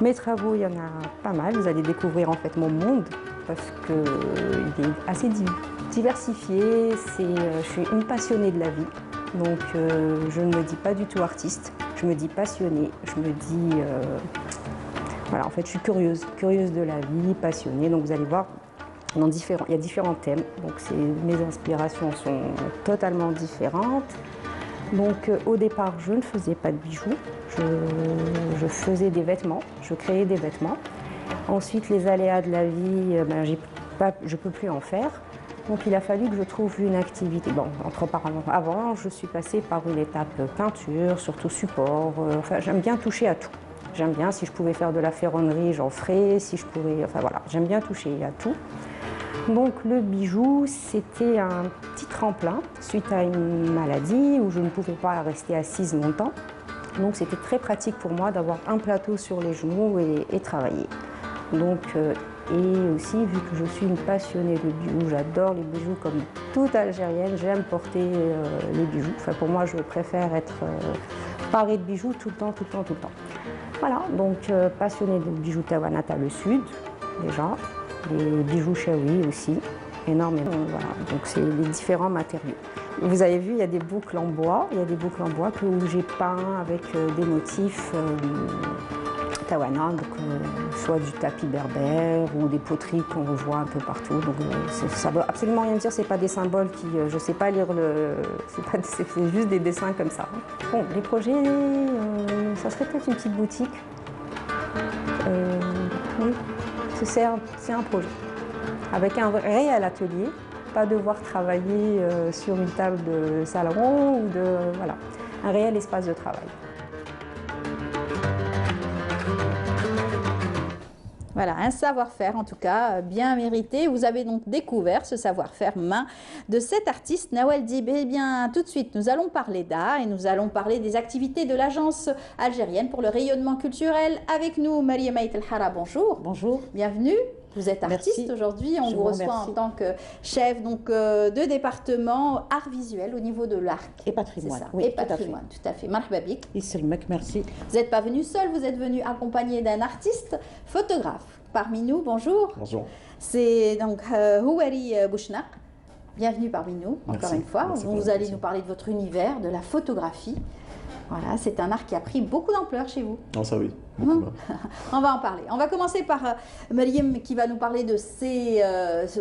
mes travaux, il y en a pas mal. Vous allez découvrir en fait mon monde parce qu'il est assez diversifié. Je suis une passionnée de la vie. Donc je ne me dis pas du tout artiste, je me dis passionnée. Je me dis, voilà, en fait je suis curieuse de la vie, passionnée. Donc vous allez voir, il y a différents thèmes. Donc mes inspirations sont totalement différentes. Donc au départ, je ne faisais pas de bijoux, je faisais des vêtements, je créais des vêtements. Ensuite, les aléas de la vie, je ne peux plus en faire. Donc il a fallu que je trouve une activité. Bon, avant, je suis passée par une étape peinture, surtout support. Enfin, j'aime bien toucher à tout. J'aime bien, si je pouvais faire de la ferronnerie, j'en ferais. Si je pouvais, enfin voilà, j'aime bien toucher à tout. Donc le bijou, c'était un petit tremplin suite à une maladie où je ne pouvais pas rester assise longtemps. Donc c'était très pratique pour moi d'avoir un plateau sur les genoux et travailler. Donc, et aussi, vu que je suis une passionnée de bijoux, j'adore les bijoux comme toute Algérienne, j'aime porter les bijoux. Enfin, pour moi, je préfère être parée de bijoux tout le temps. Voilà, donc passionnée de bijoux Tawanata le Sud, déjà, les bijoux Chaoui aussi, énormément. Voilà, donc c'est les différents matériaux. Vous avez vu, il y a des boucles en bois, où j'ai peint avec des motifs Tawana, donc soit du tapis berbère ou des poteries qu'on voit un peu partout. Donc ça ne veut absolument rien dire, c'est pas des symboles qui, je ne sais pas lire c'est juste des dessins comme ça. Bon, les projets, ça serait peut-être une petite boutique. Oui, c'est un projet avec un réel atelier, pas devoir travailler sur une table de salon ou voilà, un réel espace de travail. Voilà, un savoir-faire en tout cas bien mérité. Vous avez donc découvert ce savoir-faire main de cet artiste Nawel Dib. Eh bien, tout de suite, nous allons parler d'art et nous allons parler des activités de l'Agence algérienne pour le rayonnement culturel. Avec nous, Mariam Aït El-Hara, bonjour. Bonjour. Bienvenue. Vous êtes artiste aujourd'hui, on vous reçoit en tant que chef de département art visuel au niveau de l'art. Et patrimoine. C'est ça, Oui, et patrimoine, tout à fait. Marhaba bik. Isselmek, merci. Vous n'êtes pas venu seul, vous êtes venu accompagné d'un artiste photographe. Parmi nous, bonjour. Bonjour. C'est donc Houari Bouchnaq. Bienvenue parmi nous, encore une fois. Vous allez nous parler de votre univers, de la photographie. Voilà, c'est un art qui a pris beaucoup d'ampleur chez vous. Non, ça oui. On va en parler. On va commencer par Mariam qui va nous parler de ces...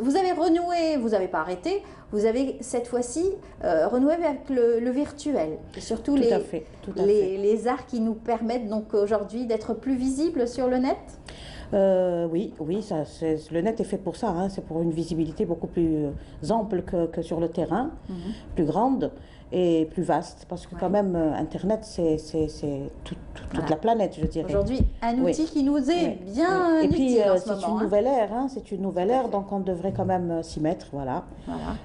vous avez renoué, vous n'avez pas arrêté, vous avez cette fois-ci renoué avec le virtuel. Et surtout les arts qui nous permettent donc aujourd'hui d'être plus visibles sur le net. Oui, le net est fait pour ça, hein, c'est pour une visibilité beaucoup plus ample que sur le terrain, plus grande et plus vaste, parce que quand même Internet c'est toute la planète, je dirais. Aujourd'hui, un outil qui nous est bien et puis utile en ce c'est moment, une nouvelle ère, hein, c'est une nouvelle ère, donc on devrait quand même s'y mettre, voilà.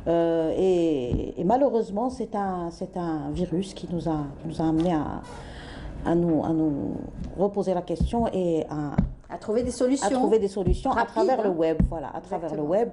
Et malheureusement c'est un virus qui nous a amené à nous reposer la question et à trouver des solutions, rapides, à travers le web, voilà, à travers le web.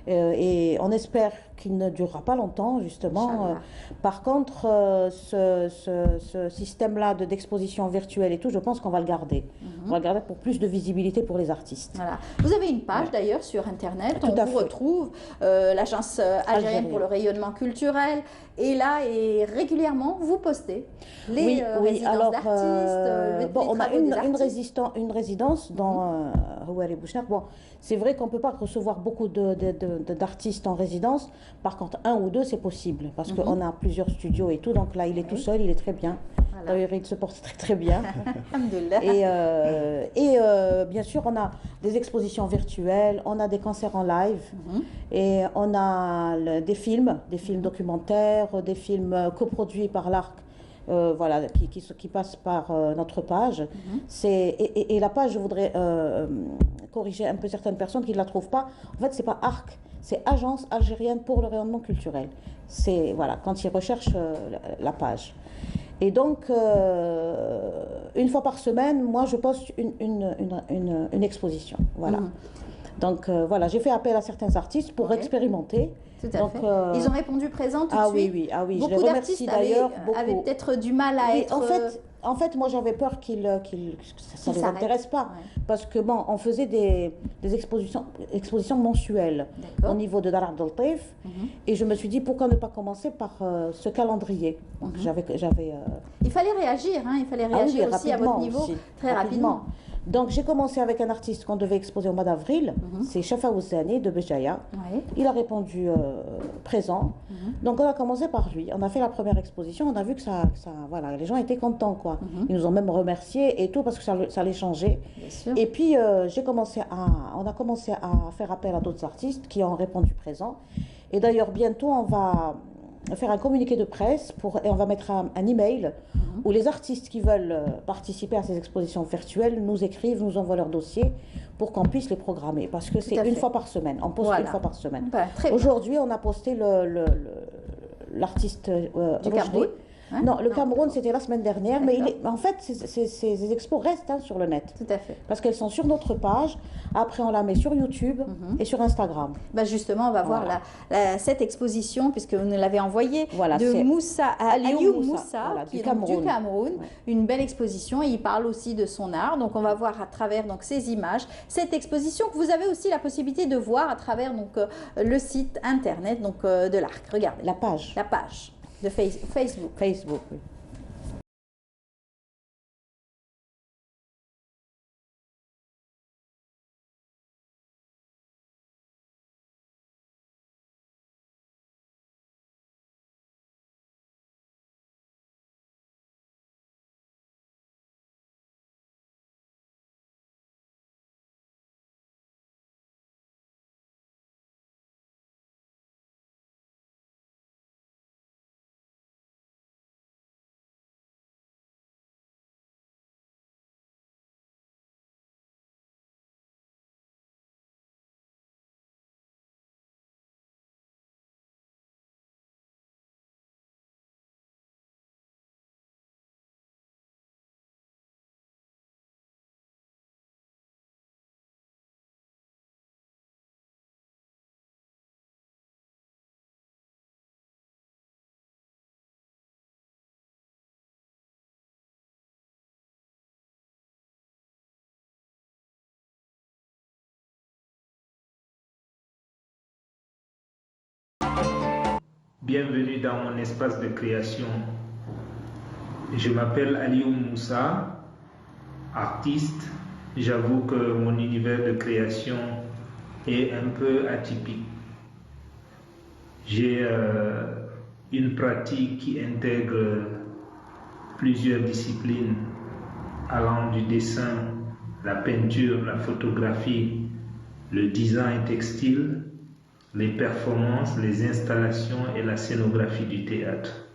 Et on espère qu'il ne durera pas longtemps, justement. Par contre, ce système-là d'exposition virtuelle et tout, je pense qu'on va le garder. On va le garder pour plus de visibilité pour les artistes. Voilà. Vous avez une page d'ailleurs sur Internet, Tout à on vous fait. retrouve, l'Agence algérienne pour le rayonnement culturel. Et là, régulièrement, vous postez les résidences d'artistes, on a une résidence dans Houari Bouchnaq. Bon, c'est vrai qu'on ne peut pas recevoir beaucoup d'artistes en résidence. Par contre, un ou deux, c'est possible. Parce qu'on a plusieurs studios et tout. Donc là, il est tout seul, il est très bien. Voilà. D'ailleurs, il se porte très très bien. Alhamdoulilah. Et bien sûr, on a des expositions virtuelles, on a des concerts en live, et on a des films documentaires, des films coproduits par l'ARC, voilà, qui passent par notre page. Et la page, je voudrais corriger un peu certaines personnes qui ne la trouvent pas. En fait, c'est pas ARC, c'est Agence algérienne pour le rayonnement culturel. C'est, voilà, quand ils recherchent la page. Et donc, une fois par semaine, moi, je poste une exposition. Voilà. Donc, voilà, j'ai fait appel à certains artistes pour expérimenter. Tout à donc, fait. Ils ont répondu présent tout de suite. Oui, oui, je les beaucoup remercie d'ailleurs. avaient peut-être du mal à être... En fait, moi, j'avais peur ça ne les intéresse pas. Ouais. Parce que, bon, on faisait des expositions mensuelles au niveau de Dar Abdel Taif. Et je me suis dit, pourquoi ne pas commencer par ce calendrier. Donc, il fallait réagir, hein, il fallait réagir aussi à votre niveau, très rapidement. Donc, j'ai commencé avec un artiste qu'on devait exposer au mois d'avril. C'est Chafa Oussani de Béjaïa. Ouais. Il a répondu présent. Donc, on a commencé par lui. On a fait la première exposition. On a vu que voilà, les gens étaient contents, quoi. Ils nous ont même remerciés et tout parce que ça allait changer. Et puis, on a commencé à faire appel à d'autres artistes qui ont répondu présent. Et d'ailleurs, bientôt, on va faire un communiqué de presse et on va mettre un email où les artistes qui veulent participer à ces expositions virtuelles nous écrivent, nous envoient leur dossier pour qu'on puisse les programmer. Parce que c'est une fois par semaine. On poste une fois par semaine. Aujourd'hui, on a posté l'artiste du Cameroun. Hein? Non, le Cameroun, c'était la semaine dernière, mais en fait, ces expos restent sur le net. Tout à fait. Parce qu'elles sont sur notre page. Après, on la met sur YouTube et sur Instagram. Bah justement, on va voir cette exposition, puisque vous nous l'avez envoyée, de Aliou Moussa, qui est du Cameroun. Une belle exposition, et il parle aussi de son art. Donc, on va voir à travers ces images, cette exposition que vous avez aussi la possibilité de voir à travers le site internet de l'ARC. Regardez. La page. La page. De Facebook. Facebook, oui. Bienvenue dans mon espace de création. Je m'appelle Aliou Moussa, artiste. J'avoue que mon univers de création est un peu atypique. J'ai une pratique qui intègre plusieurs disciplines allant du dessin, la peinture, la photographie, le design textile, les performances, les installations et la scénographie du théâtre.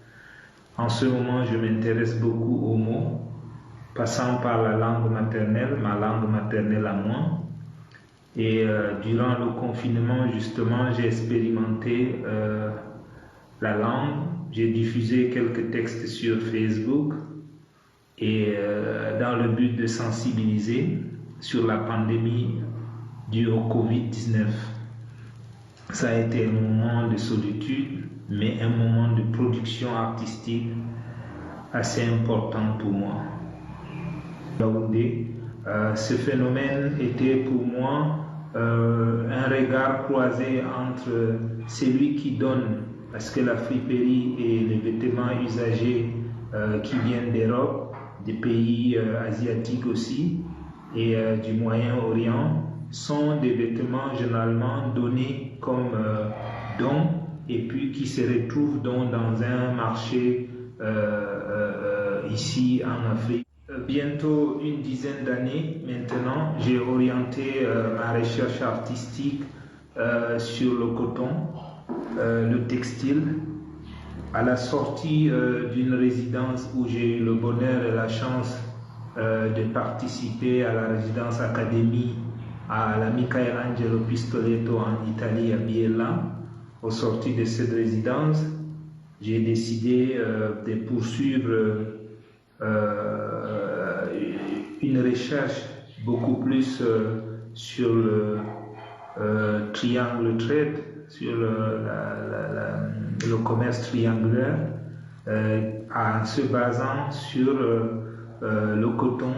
En ce moment, je m'intéresse beaucoup aux mots, passant par la langue maternelle, ma langue maternelle à moi. Et durant le confinement, justement, j'ai expérimenté la langue. J'ai diffusé quelques textes sur Facebook et dans le but de sensibiliser sur la pandémie due au Covid-19. Ça a été un moment de solitude, mais un moment de production artistique assez important pour moi. Ce phénomène était pour moi un regard croisé entre celui qui donne, parce que la friperie et les vêtements usagés qui viennent d'Europe, des pays asiatiques aussi, et du Moyen-Orient, sont des vêtements généralement donnés comme dons et puis qui se retrouvent donc dans un marché ici en Afrique. Bientôt une dizaine d'années maintenant, j'ai orienté ma recherche artistique sur le coton, le textile. À la sortie d'une résidence où j'ai eu le bonheur et la chance de participer à la résidence académie à la Michelangelo Pistoletto en Italie, à Biella, au sorti de cette résidence, j'ai décidé de poursuivre une recherche beaucoup plus sur le triangle trade, sur le commerce triangulaire, en se basant sur le coton.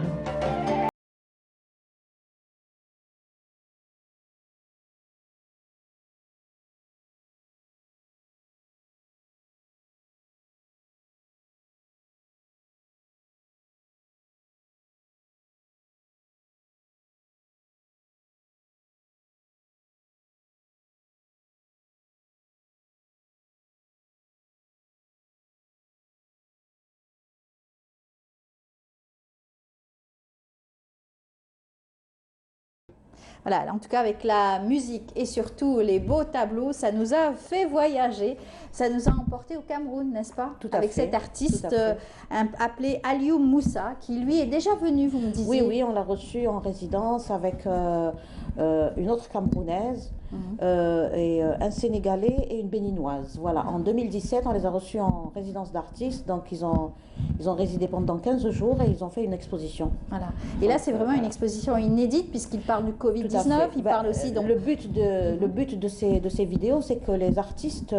Voilà, en tout cas avec la musique et surtout les beaux tableaux, ça nous a fait voyager, ça nous a emporté au Cameroun, n'est-ce pas? Tout à avec fait, cet artiste tout à fait. appelé Aliou Moussa, qui lui est déjà venu, vous me disiez. Oui, oui, on l'a reçu en résidence avec une autre Camerounaise, et un Sénégalais et une Béninoise. Voilà, en 2017, on les a reçus en résidence d'artistes, donc ils ont résidé pendant 15 jours et ils ont fait une exposition. Voilà. Et là, c'est vraiment une exposition inédite puisqu'il parle du Covid-19, il parle aussi... Donc... Le but de ces vidéos, c'est que les artistes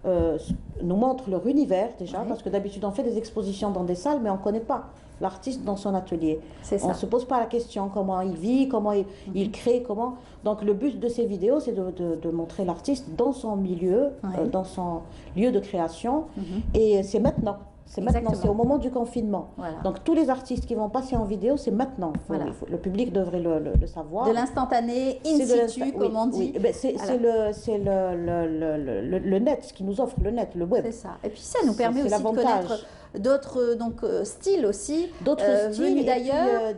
nous montrent leur univers déjà, parce que d'habitude on fait des expositions dans des salles, mais on ne connaît pas l'artiste dans son atelier. On ne se pose pas la question comment il vit, comment il crée, comment... Donc le but de ces vidéos, c'est de montrer l'artiste dans son milieu, dans son lieu de création, et c'est maintenant. C'est maintenant, c'est au moment du confinement. Voilà. Donc tous les artistes qui vont passer en vidéo, c'est maintenant. Le public devrait le savoir. De l'instantané, in situ, comme on dit. Oui. C'est le net, ce qui nous offre le net, le web. C'est ça. Et puis ça nous permet aussi de connaître d'autres styles aussi, d'autres styles venus d'ailleurs.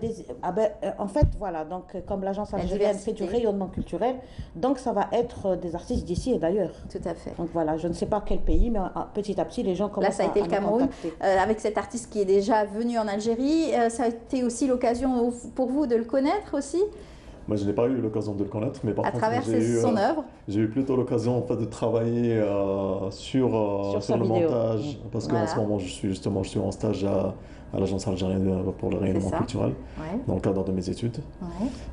En fait, voilà, donc comme l'agence algérienne fait du rayonnement culturel, donc ça va être des artistes d'ici et d'ailleurs. Tout à fait. Donc voilà, je ne sais pas quel pays, mais petit à petit, les gens commencent à... Là, ça a été le Cameroun, avec cet artiste qui est déjà venu en Algérie. Ça a été aussi l'occasion pour vous de le connaître aussi? Moi, je n'ai pas eu l'occasion de le connaître, mais par contre, travers son œuvre. J'ai eu plutôt l'occasion en fait, de travailler sur le montage, parce qu'en ce moment, je suis en stage à l'agence algérienne pour le rayonnement culturel, dans le cadre de mes études.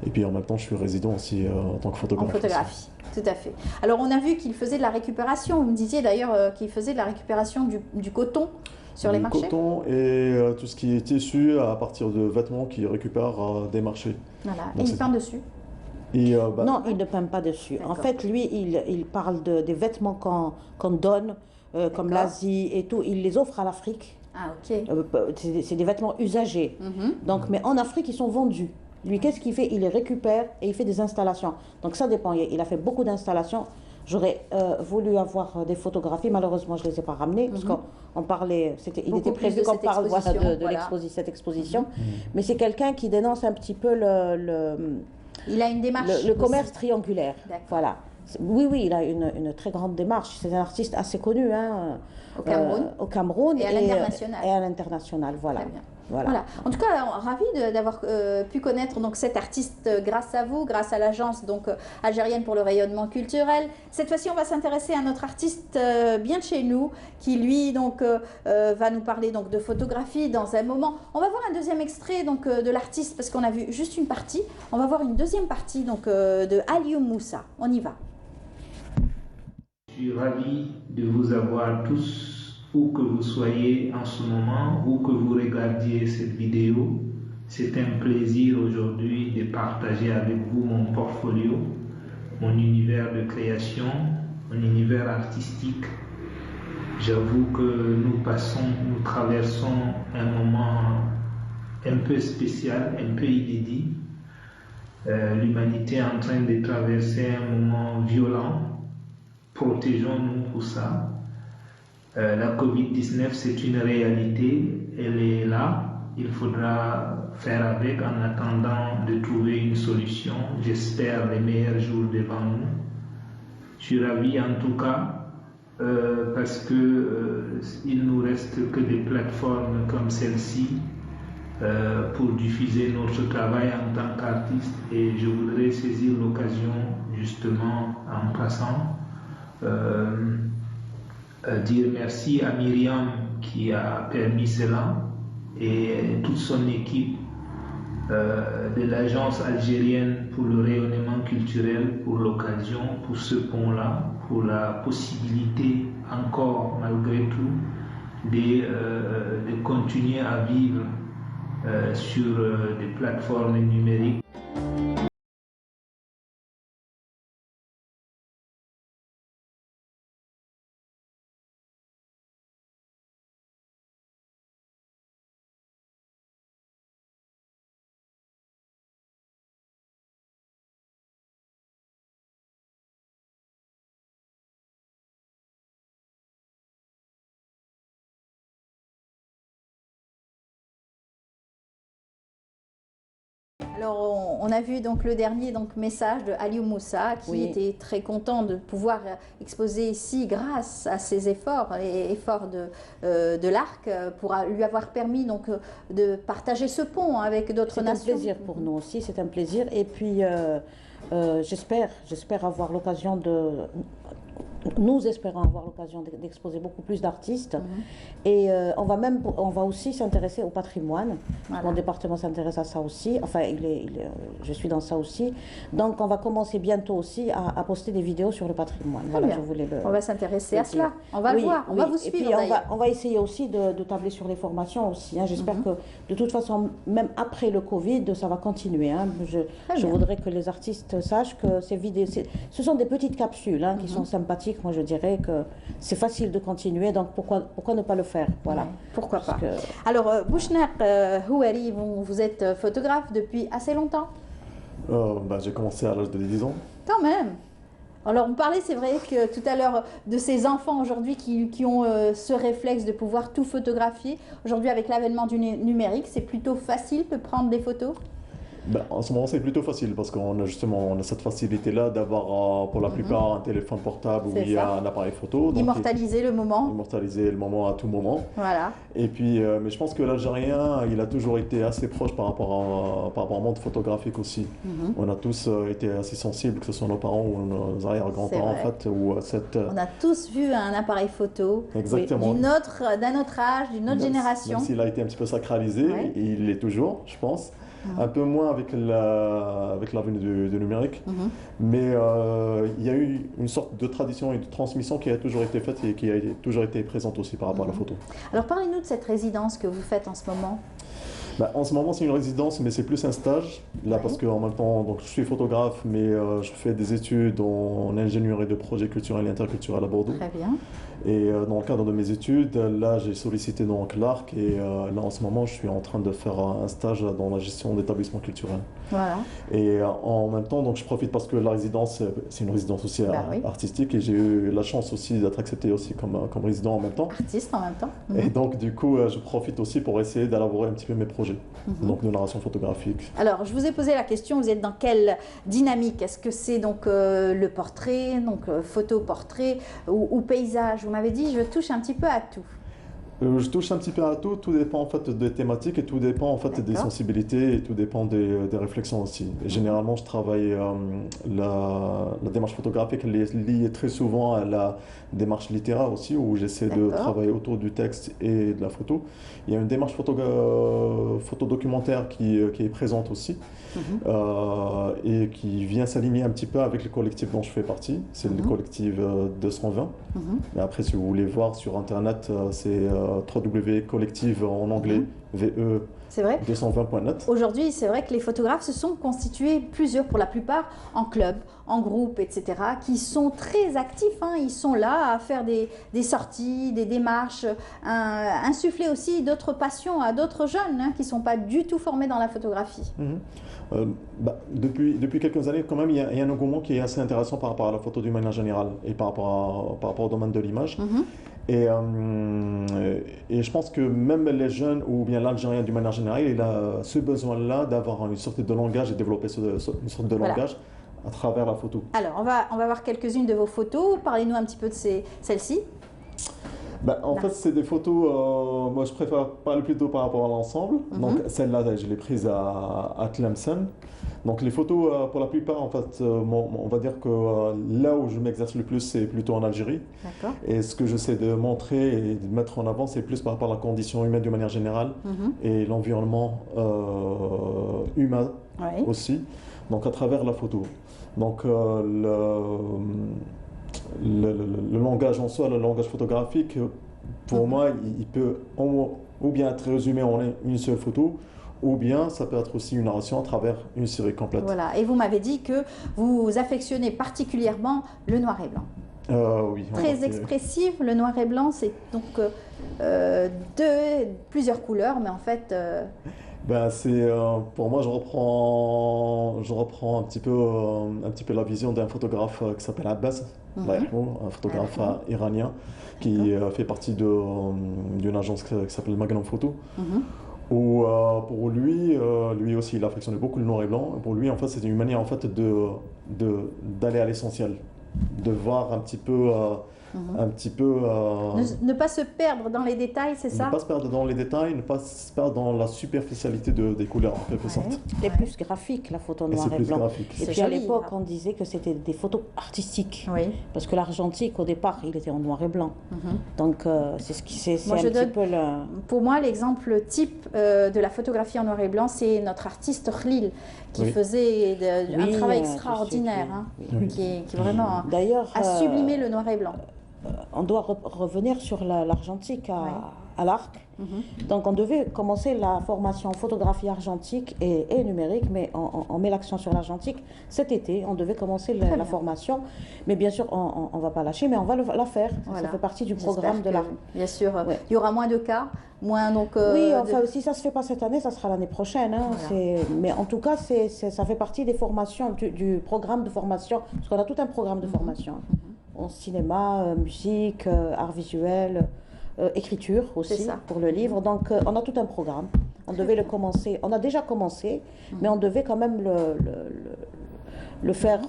Et puis en même temps, je suis résident aussi en tant que photographe. En photographie, tout à fait. Alors, on a vu qu'il faisait de la récupération. Vous me disiez d'ailleurs qu'il faisait de la récupération du coton sur les marchés. Du coton et tout ce qui est tissu à partir de vêtements qu'il récupère des marchés. Voilà. Et il peint dessus? Non, il ne peint pas dessus. En fait, lui, il parle des vêtements qu'on donne, comme l'Asie et tout. Il les offre à l'Afrique. Ah, ok. C'est des vêtements usagés. Donc, mais en Afrique, ils sont vendus. Lui, qu'est-ce qu'il fait? Il les récupère et il fait des installations. Donc, ça dépend. Il a fait beaucoup d'installations. J'aurais voulu avoir des photographies. Malheureusement, je ne les ai pas ramenées parce qu'on parlait, il était prévu qu'on parle de cette exposition. Mais c'est quelqu'un qui dénonce un petit peu il a une démarche. Le commerce triangulaire. Voilà. Oui, il a une très grande démarche. C'est un artiste assez connu au Cameroun et à l'international. Et à l'international, voilà. Voilà. En tout cas, ravi d'avoir pu connaître donc cet artiste grâce à vous, grâce à l'agence algérienne pour le rayonnement culturel. Cette fois-ci, on va s'intéresser à notre artiste bien de chez nous, qui lui va nous parler donc de photographie dans un moment. On va voir un deuxième extrait de l'artiste parce qu'on a vu juste une partie. On va voir une deuxième partie de Aliou Moussa. On y va. Je suis ravi de vous avoir tous, où que vous soyez en ce moment, où que vous regardiez cette vidéo. C'est un plaisir aujourd'hui de partager avec vous mon portfolio, mon univers de création, mon univers artistique. J'avoue que nous traversons un moment un peu spécial, un peu inédit. L'humanité est en train de traverser un moment violent. Protégeons-nous pour ça. La Covid-19, c'est une réalité. elle est là. Il faudra faire avec en attendant de trouver une solution. J'espère les meilleurs jours devant nous. Je suis ravi en tout cas parce que il nous reste que des plateformes comme celle-ci pour diffuser notre travail en tant qu'artiste. Et je voudrais saisir l'occasion justement en passant dire merci à Myriam qui a permis cela et toute son équipe de l'agence algérienne pour le rayonnement culturel, pour l'occasion, pour ce pont-là, pour la possibilité encore malgré tout de continuer à vivre sur des plateformes numériques. Alors, on a vu donc le dernier message de Aliou Moussa qui était très content de pouvoir exposer ici grâce à ses efforts, les efforts de l'ARC pour lui avoir permis de partager ce pont avec d'autres nations. C'est un plaisir pour nous aussi, c'est un plaisir. Et puis, j'espère avoir l'occasion de... Nous espérons avoir l'occasion d'exposer beaucoup plus d'artistes et on va aussi s'intéresser au patrimoine. Voilà. Mon département s'intéresse à ça aussi, enfin je suis dans ça aussi. Donc on va commencer bientôt aussi à poster des vidéos sur le patrimoine. Voilà, je voulais on va s'intéresser à cela, on va le voir, on va vous suivre. Et puis on va essayer aussi de tabler sur les formations aussi. Hein. J'espère que de toute façon, même après le Covid, ça va continuer. Hein. Je voudrais que les artistes sachent que ces vidéos, ce sont des petites capsules qui sont sympathiques. Moi, je dirais que c'est facile de continuer, donc pourquoi ne pas le faire? Voilà. Pourquoi pas. Alors, Bouchnaq Houari, vous êtes photographe depuis assez longtemps? J'ai commencé à l'âge de 10 ans. Quand même. Alors, on parlait, c'est vrai, que tout à l'heure, de ces enfants aujourd'hui qui ont ce réflexe de pouvoir tout photographier. Aujourd'hui, avec l'avènement du numérique, c'est plutôt facile de prendre des photos? En ce moment, c'est plutôt facile parce qu'on a justement cette facilité-là d'avoir pour la plupart un téléphone portable où il y a un appareil photo. Immortaliser le moment. Immortaliser le moment à tout moment. Voilà. Et puis, mais je pense que l'Algérien, il a toujours été assez proche par rapport au monde photographique aussi. On a tous été assez sensibles, que ce soit nos parents ou nos arrière-grands-parents en fait. On a tous vu un appareil photo. Exactement. D'un autre âge, d'une autre génération. Même s'il a été un petit peu sacralisé, et il l'est toujours, je pense. Un peu moins avec l'avenue du numérique, mais il y a eu une sorte de tradition et de transmission qui a toujours été faite et qui a toujours été présente aussi par rapport à la photo. Alors parlez-nous de cette résidence que vous faites en ce moment. En ce moment, c'est une résidence, mais c'est plus un stage. Là, parce qu'en même temps, je suis photographe, mais je fais des études en ingénierie de projets culturels et interculturels à Bordeaux. Très bien. Et dans le cadre de mes études, là, j'ai sollicité l'ARC et là, en ce moment, je suis en train de faire un stage dans la gestion d'établissements culturels. Voilà. Et en même temps, je profite parce que la résidence, c'est une résidence aussi artistique et j'ai eu la chance aussi d'être accepté aussi comme résident en même temps. Artiste en même temps. Et donc, du coup, je profite aussi pour essayer d'élaborer un petit peu mes projets, donc de narration photographique. Alors, je vous ai posé la question, vous êtes dans quelle dynamique? Est-ce que c'est le portrait, photo-portrait ou paysage? Vous m'avez dit, je touche un petit peu à tout. Je touche un petit peu à tout, tout dépend en fait des thématiques et tout dépend en fait des sensibilités et tout dépend des réflexions aussi. Et généralement, je travaille la démarche photographique, elle est liée très souvent à la démarche littéraire aussi, où j'essaie de travailler autour du texte et de la photo. Il y a une démarche photodocumentaire qui est présente aussi et qui vient s'aligner un petit peu avec le collectif dont je fais partie. C'est le collectif 220. Mais après, si vous voulez voir sur Internet, c'est www.collective en anglais VE c'est vrai. 220.net. Aujourd'hui, c'est vrai que les photographes se sont constitués plusieurs, pour la plupart, en club, en groupe, etc., qui sont très actifs. Hein. Ils sont là à faire des sorties, des démarches, insuffler aussi d'autres passions à d'autres jeunes hein, qui ne sont pas du tout formés dans la photographie. Depuis quelques années, quand même, il y a un engouement qui est assez intéressant par rapport à la photo d'une manière générale et par rapport au domaine de l'image. Et je pense que même les jeunes ou bien l'Algérien d'une manière générale, il a ce besoin-là d'avoir une sorte de langage et développer une sorte de langage à travers la photo. Alors, on va voir quelques-unes de vos photos. Parlez-nous un petit peu de celles-ci. En fait, c'est des photos, moi je préfère parler plutôt par rapport à l'ensemble. Donc celle-là, je l'ai prise à Tlemcen. Donc les photos, pour la plupart, en fait, on va dire que là où je m'exerce le plus, c'est plutôt en Algérie. Et ce que j'essaie de montrer et de mettre en avant, c'est plus par rapport à la condition humaine d'une manière générale et l'environnement humain aussi, donc à travers la photo. Donc le langage en soi, le langage photographique, pour moi, il peut ou bien être résumé en une seule photo, ou bien ça peut être aussi une narration à travers une série complète. Voilà, et vous m'avez dit que vous affectionnez particulièrement le noir et blanc. Oui. Très expressif, le noir et blanc, c'est donc plusieurs couleurs, mais en fait... pour moi, je reprends un petit peu la vision d'un photographe qui s'appelle Abbas, un photographe iranien qui fait partie d'une agence qui s'appelle Magnum Photo. Où pour lui aussi, il affectionnait beaucoup le noir et blanc. Et pour lui, en fait, c'était une manière en fait d'aller à l'essentiel, de voir un petit peu. Ne pas se perdre dans les détails, c'est ça? Ne pas se perdre dans les détails, ne pas se perdre dans la superficialité des couleurs, en quelque sorte. Les plus graphiques, la photo noir et blanc. Et puis à l'époque, on disait que c'était des photos artistiques. Parce que l'argentique, au départ, il était en noir et blanc. Donc, c'est ce qui c'est un petit peu le... Pour moi, l'exemple type de la photographie en noir et blanc, c'est notre artiste Khlil, qui faisait un travail extraordinaire, qui vraiment a sublimé le noir et blanc. On doit revenir sur l'argentique à l'arc. Donc on devait commencer la formation en photographie argentique et numérique, mais on met l'accent sur l'argentique. Cet été, on devait commencer la formation, mais bien sûr, on ne va pas lâcher, mais on va la faire. Ça fait partie du programme de l'art. Bien sûr, il y aura moins de cas, moins donc... oui, enfin, si ça ne se fait pas cette année, ça sera l'année prochaine. Hein, mais en tout cas, ça fait partie des formations, du programme de formation, parce qu'on a tout un programme de formation. En cinéma, musique, art visuel, écriture aussi pour le livre. Donc on a tout un programme. On devait le commencer. On a déjà commencé, mais on devait quand même le faire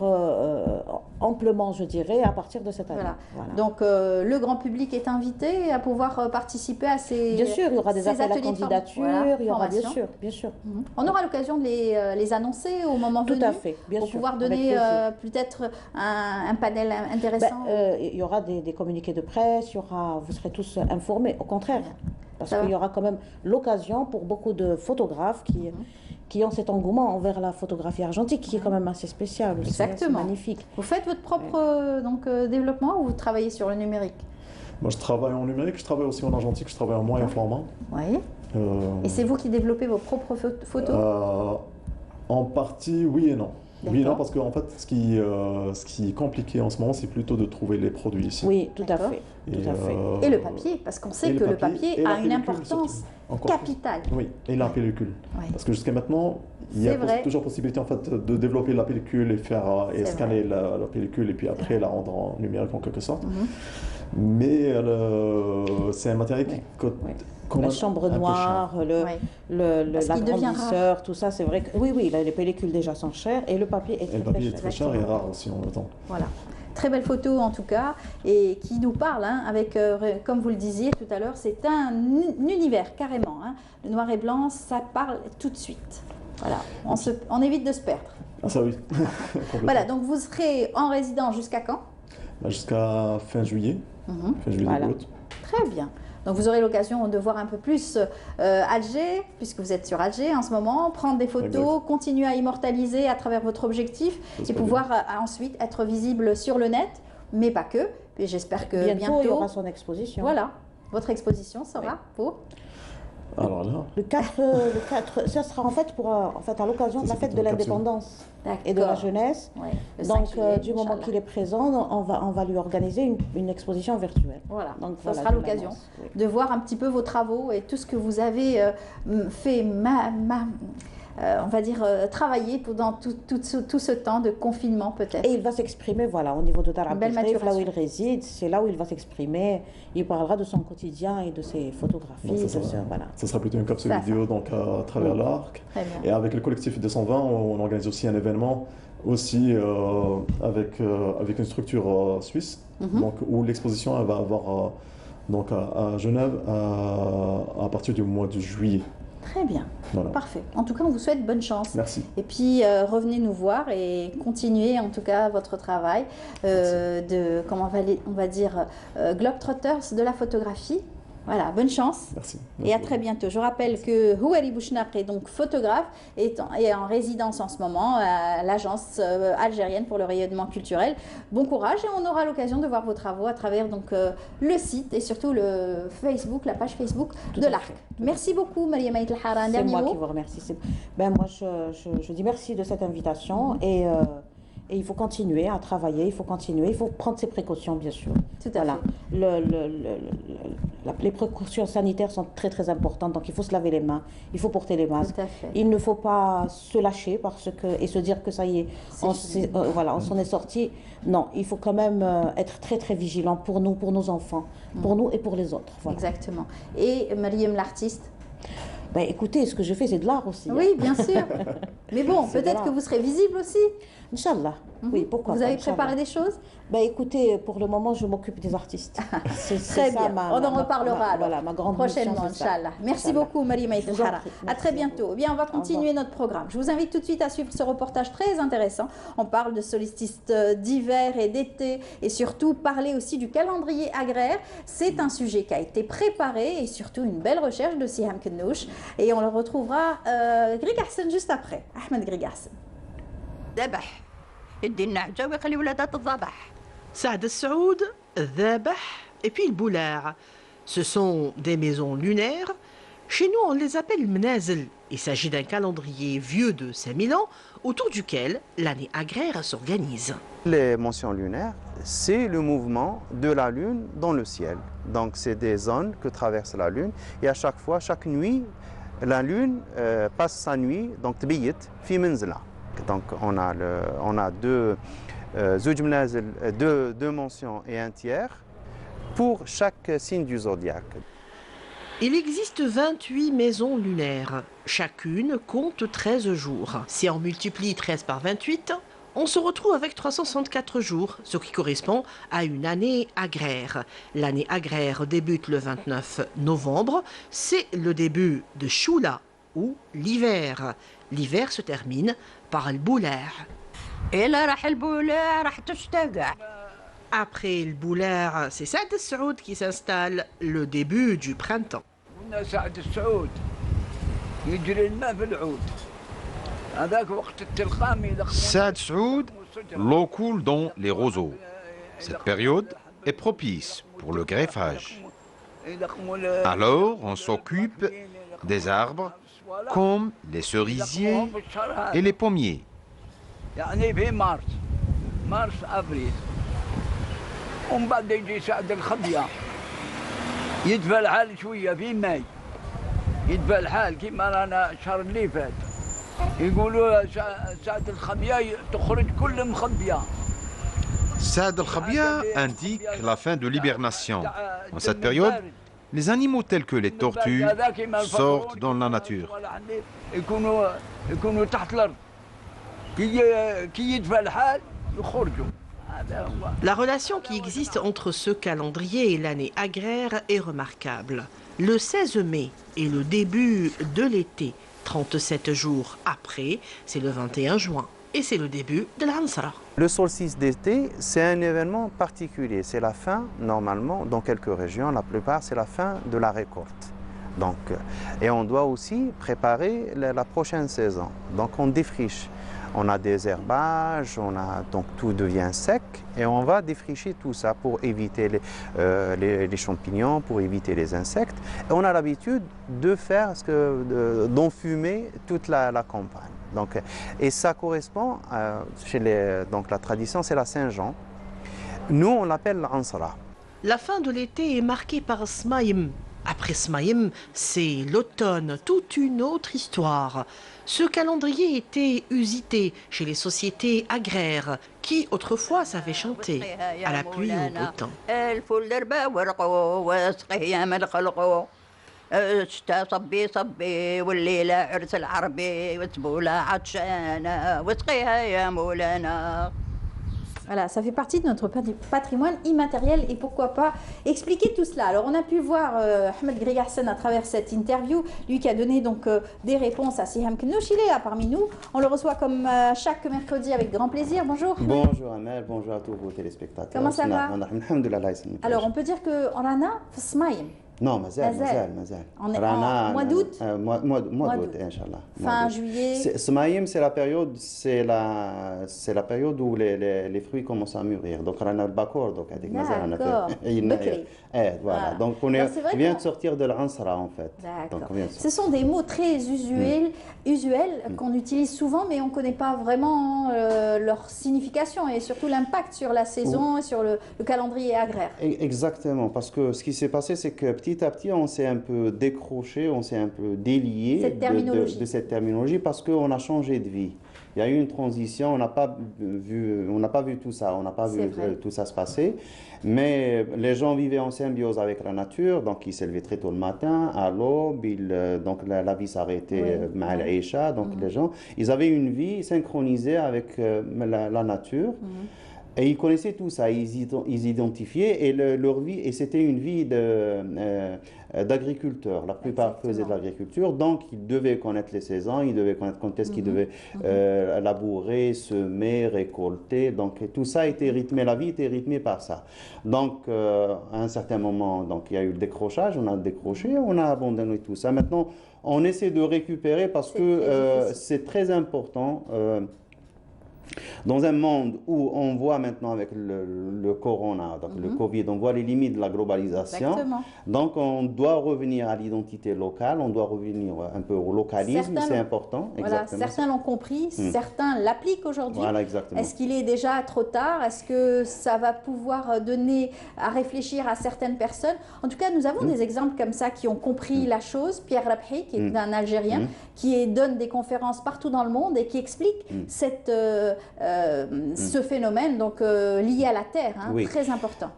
amplement, je dirais, à partir de cette année. Voilà. Donc le grand public est invité à pouvoir participer à ces Bien sûr, il y aura des appels à candidature, il y aura bien sûr. On aura l'occasion de les annoncer au moment venu. Tout à fait, bien sûr. Pour pouvoir donner peut-être un panel intéressant. Il y aura des communiqués de presse, vous serez tous informés, au contraire. Parce qu'il y aura quand même l'occasion pour beaucoup de photographes qui ont cet engouement envers la photographie argentique, qui est quand même assez spécial aussi. Exactement. C'est magnifique. Vous faites votre propre développement ou vous travaillez sur le numérique? Moi, je travaille en numérique, je travaille aussi en argentique, je travaille en moyen format. Oui. Et c'est vous qui développez vos propres photos? En partie, oui et non. Oui, non, parce qu'en fait, ce qui est compliqué en ce moment, c'est plutôt de trouver les produits ici. Oui, tout à fait. Et le papier, parce qu'on sait que le papier a une importance capitale. Oui, et la pellicule. Parce que jusqu'à maintenant, il y a toujours possibilité en fait, de développer la pellicule et scanner la pellicule et puis après la rendre en numérique en quelque sorte. Mais c'est un matériel qui coûte... La chambre noire, l'agrandisseur, tout ça, c'est vrai que... Oui, les pellicules déjà sont chères et le papier est très cher et rare aussi en même temps. Voilà. Très belle photo en tout cas, et qui nous parle, avec, comme vous le disiez tout à l'heure, c'est un univers carrément. Le noir et blanc, ça parle tout de suite. Voilà, on évite de se perdre. Ah ça oui. Voilà, donc vous serez en résidence jusqu'à quand? Jusqu'à fin juillet. Fin juillet août. Très bien. Donc vous aurez l'occasion de voir un peu plus Alger, puisque vous êtes sur Alger en ce moment, prendre des photos, continuer à immortaliser à travers votre objectif et pouvoir ensuite être visible sur le net, mais pas que. Et j'espère que bientôt il y aura son exposition. Voilà, votre exposition sera pour Alors là, le 4, ça sera en fait, à l'occasion de la fête de l'indépendance et de la jeunesse. Ouais, donc, juillet, du moment qu'il est présent, on va lui organiser une exposition virtuelle. Voilà, donc ça sera l'occasion de voir un petit peu vos travaux et tout ce que vous avez fait, on va dire, travailler pendant tout ce temps de confinement peut-être. Et il va s'exprimer, voilà, au niveau de Dar Abdel Khaïf, là où il réside, c'est là où il va s'exprimer. Il parlera de son quotidien et de ses photographies. Ça sera plutôt une capsule vidéo donc, à travers l'Arc. Et avec le collectif 220, on organise aussi un événement aussi avec une structure suisse, donc, où l'exposition va avoir donc, à Genève à partir du mois de juillet. Très bien, voilà. Parfait. En tout cas, on vous souhaite bonne chance. Merci. Et puis, revenez nous voir et continuez en tout cas votre travail de, comment on va dire, globetrotters de la photographie. Voilà, bonne chance. Merci. Et à très bientôt. Je rappelle que Houari Bouchnaq est donc photographe et est en résidence en ce moment à l'agence algérienne pour le rayonnement culturel. Bon courage et on aura l'occasion de voir vos travaux à travers donc, le site et surtout le Facebook, la page Facebook de l'Arc. Merci beaucoup Mariam Aït El-Hara. C'est moi qui vous remercie. Moi, je dis merci de cette invitation et il faut continuer à travailler, il faut prendre ses précautions, bien sûr. Tout à fait. Les précautions sanitaires sont très très importantes, donc il faut se laver les mains, il faut porter les masques. Tout à fait. Il ne faut pas se lâcher et se dire que ça y est, on s'en est sorti. Non, il faut quand même être très très vigilant pour nous, pour nos enfants, pour nous et pour les autres. Voilà. Exactement. Et Mariam l'artiste? Ben, écoutez, ce que je fais, c'est de l'art aussi. Oui, bien sûr. Mais bon, peut-être que vous serez visible aussi. Inch'Allah. Oui, pourquoi Vous avez préparé des choses? Ben, écoutez, pour le moment, je m'occupe des artistes. Très bien. On en reparlera voilà, ma grande prochainement, Inch'Allah. Merci beaucoup, Mariam Aït El-Hara. À très bientôt. Bien, on va continuer notre programme. Je vous invite tout de suite à suivre ce reportage très intéressant. On parle de solstice d'hiver et d'été et surtout parler aussi du calendrier agraire. C'est un sujet qui a été préparé et surtout une belle recherche de Siham Kennouch. Et on le retrouvera Greg Hassan juste après. Ahmed Greg Hassan. ذبح يدي النعجة ويخلي ولادها تتذبح. Saad Saoud, Dhabah et puis le Boulard. Ce sont des maisons lunaires. Chez nous, on les appelle Mnazil. Il s'agit d'un calendrier vieux de 5000 ans autour duquel l'année agraire s'organise. Les mentions lunaires, c'est le mouvement de la Lune dans le ciel. Donc, c'est des zones que traverse la Lune. Et à chaque fois, chaque nuit, la Lune passe sa nuit, donc tbiyit, fi menzla. Donc on a deux mentions et un tiers pour chaque signe du zodiaque. Il existe 28 maisons lunaires. Chacune compte 13 jours. Si on multiplie 13 par 28, on se retrouve avec 364 jours, ce qui correspond à une année agraire. L'année agraire débute le 29 novembre. C'est le début de Choula, ou l'hiver. L'hiver se termine par le Boulard. Après le Boulard, c'est Saad Saoud qui s'installe, le début du printemps. Saad Saoud, l'eau coule dans les roseaux. Cette période est propice pour le greffage. Alors, on s'occupe des arbres comme les cerisiers et les pommiers. Saad al-Khabia indique la fin de l'hibernation. En cette période, les animaux tels que les tortues sortent dans la nature. La relation qui existe entre ce calendrier et l'année agraire est remarquable. Le 16 mai est le début de l'été. 37 jours après, c'est le 21 juin. Et c'est le début de l'Ansara. Le solstice d'été, c'est un événement particulier. C'est la fin, normalement, dans quelques régions, la plupart, c'est la fin de la récolte. Donc, et on doit aussi préparer la prochaine saison. Donc on défriche. On a des herbages, donc tout devient sec et on va défricher tout ça pour éviter les champignons, pour éviter les insectes. Et on a l'habitude de faire d'enfumer toute la campagne. Donc, et ça correspond, donc la tradition, c'est la Saint-Jean. Nous, on l'appelle l'Ansara. La fin de l'été est marquée par Smaïm. Après Smaïm, c'est l'automne, toute une autre histoire. Ce calendrier était usité chez les sociétés agraires qui, autrefois, savaient chanter à la pluie ou au beau temps. Voilà, ça fait partie de notre patrimoine immatériel et pourquoi pas expliquer tout cela. Alors on a pu voir Ahmed Grega Hassan à travers cette interview, lui qui a donné donc des réponses à Siham Knouch. Il est là parmi nous. On le reçoit comme chaque mercredi avec grand plaisir. Bonjour. Bonjour Amel, bonjour à tous vos téléspectateurs. Comment ça va? Alors on peut dire qu'on en a Smaïm. Non, mazal. On est en mois d'août. Mois d'août, Inch'Allah. Fin juillet. Smaïm, c'est la période où les fruits commencent à mûrir. Donc, on a le bakor, donc avec mazal. Voilà. Donc, on vient de sortir de l'Ansara, en fait. D'accord. Ce sont des mots très usuels qu'on utilise souvent, mais on ne connaît pas vraiment leur signification et surtout l'impact sur la saison et sur le calendrier agraire. Exactement, parce que ce qui s'est passé, c'est que petit à petit, on s'est un peu décroché, on s'est un peu délié de cette terminologie parce qu'on a changé de vie. Il y a eu une transition, on n'a pas vu tout ça, on n'a pas vu tout ça se passer. Mais les gens vivaient en symbiose avec la nature, donc ils s'élevaient très tôt le matin, à l'aube, donc la vie s'arrêtait mal Aïcha, donc les gens, ils avaient une vie synchronisée avec la nature. Et ils connaissaient tout ça, ils identifiaient et leur vie, et c'était une vie d'agriculteurs. La plupart faisaient de l'agriculture, donc ils devaient connaître les saisons, ils devaient connaître quand est-ce qu'ils devaient labourer, semer, récolter. Donc tout ça était rythmé, la vie était rythmée par ça. Donc à un certain moment, donc, il y a eu le décrochage, on a décroché, on a abandonné tout ça. Maintenant, on essaie de récupérer parce que c'est très important. Dans un monde où on voit maintenant avec le corona, donc le Covid, on voit les limites de la globalisation. Exactement. Donc on doit revenir à l'identité locale, on doit revenir un peu au localisme, c'est important. Voilà, certains l'ont compris, certains l'appliquent aujourd'hui. Voilà, exactement. Est-ce qu'il est déjà trop tard? Est-ce que ça va pouvoir donner à réfléchir à certaines personnes? En tout cas, nous avons des exemples comme ça qui ont compris la chose. Pierre Rabhi, qui est un Algérien, qui donne des conférences partout dans le monde et qui explique ce phénomène donc, lié à la terre, très important.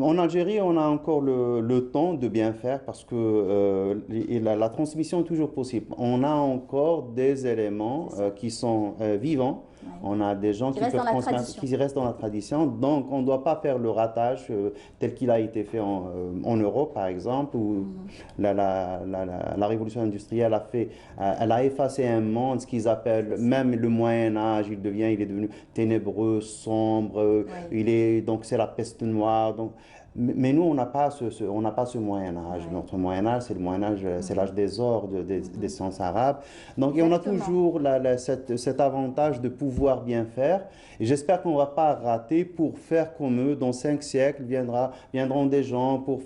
En Algérie, on a encore le temps de bien faire parce que la transmission est toujours possible. On a encore des éléments qui sont vivants. On a des gens qui restent dans la tradition. Donc, on ne doit pas faire le ratage tel qu'il a été fait en Europe, par exemple, où la révolution industrielle elle a effacé un monde, ce qu'ils appellent même le Moyen-Âge. Il est devenu ténébreux, sombre. Donc, c'est la peste noire. Donc, mais nous, on n'a pas ce Moyen-Âge. Notre Moyen-Âge, c'est le Moyen-Âge, c'est l'âge des ors des sciences arabes. Donc, on a toujours cet avantage de pouvoir bien faire. Et j'espère qu'on ne va pas rater pour faire comme eux. Dans 5 siècles, viendront des gens pour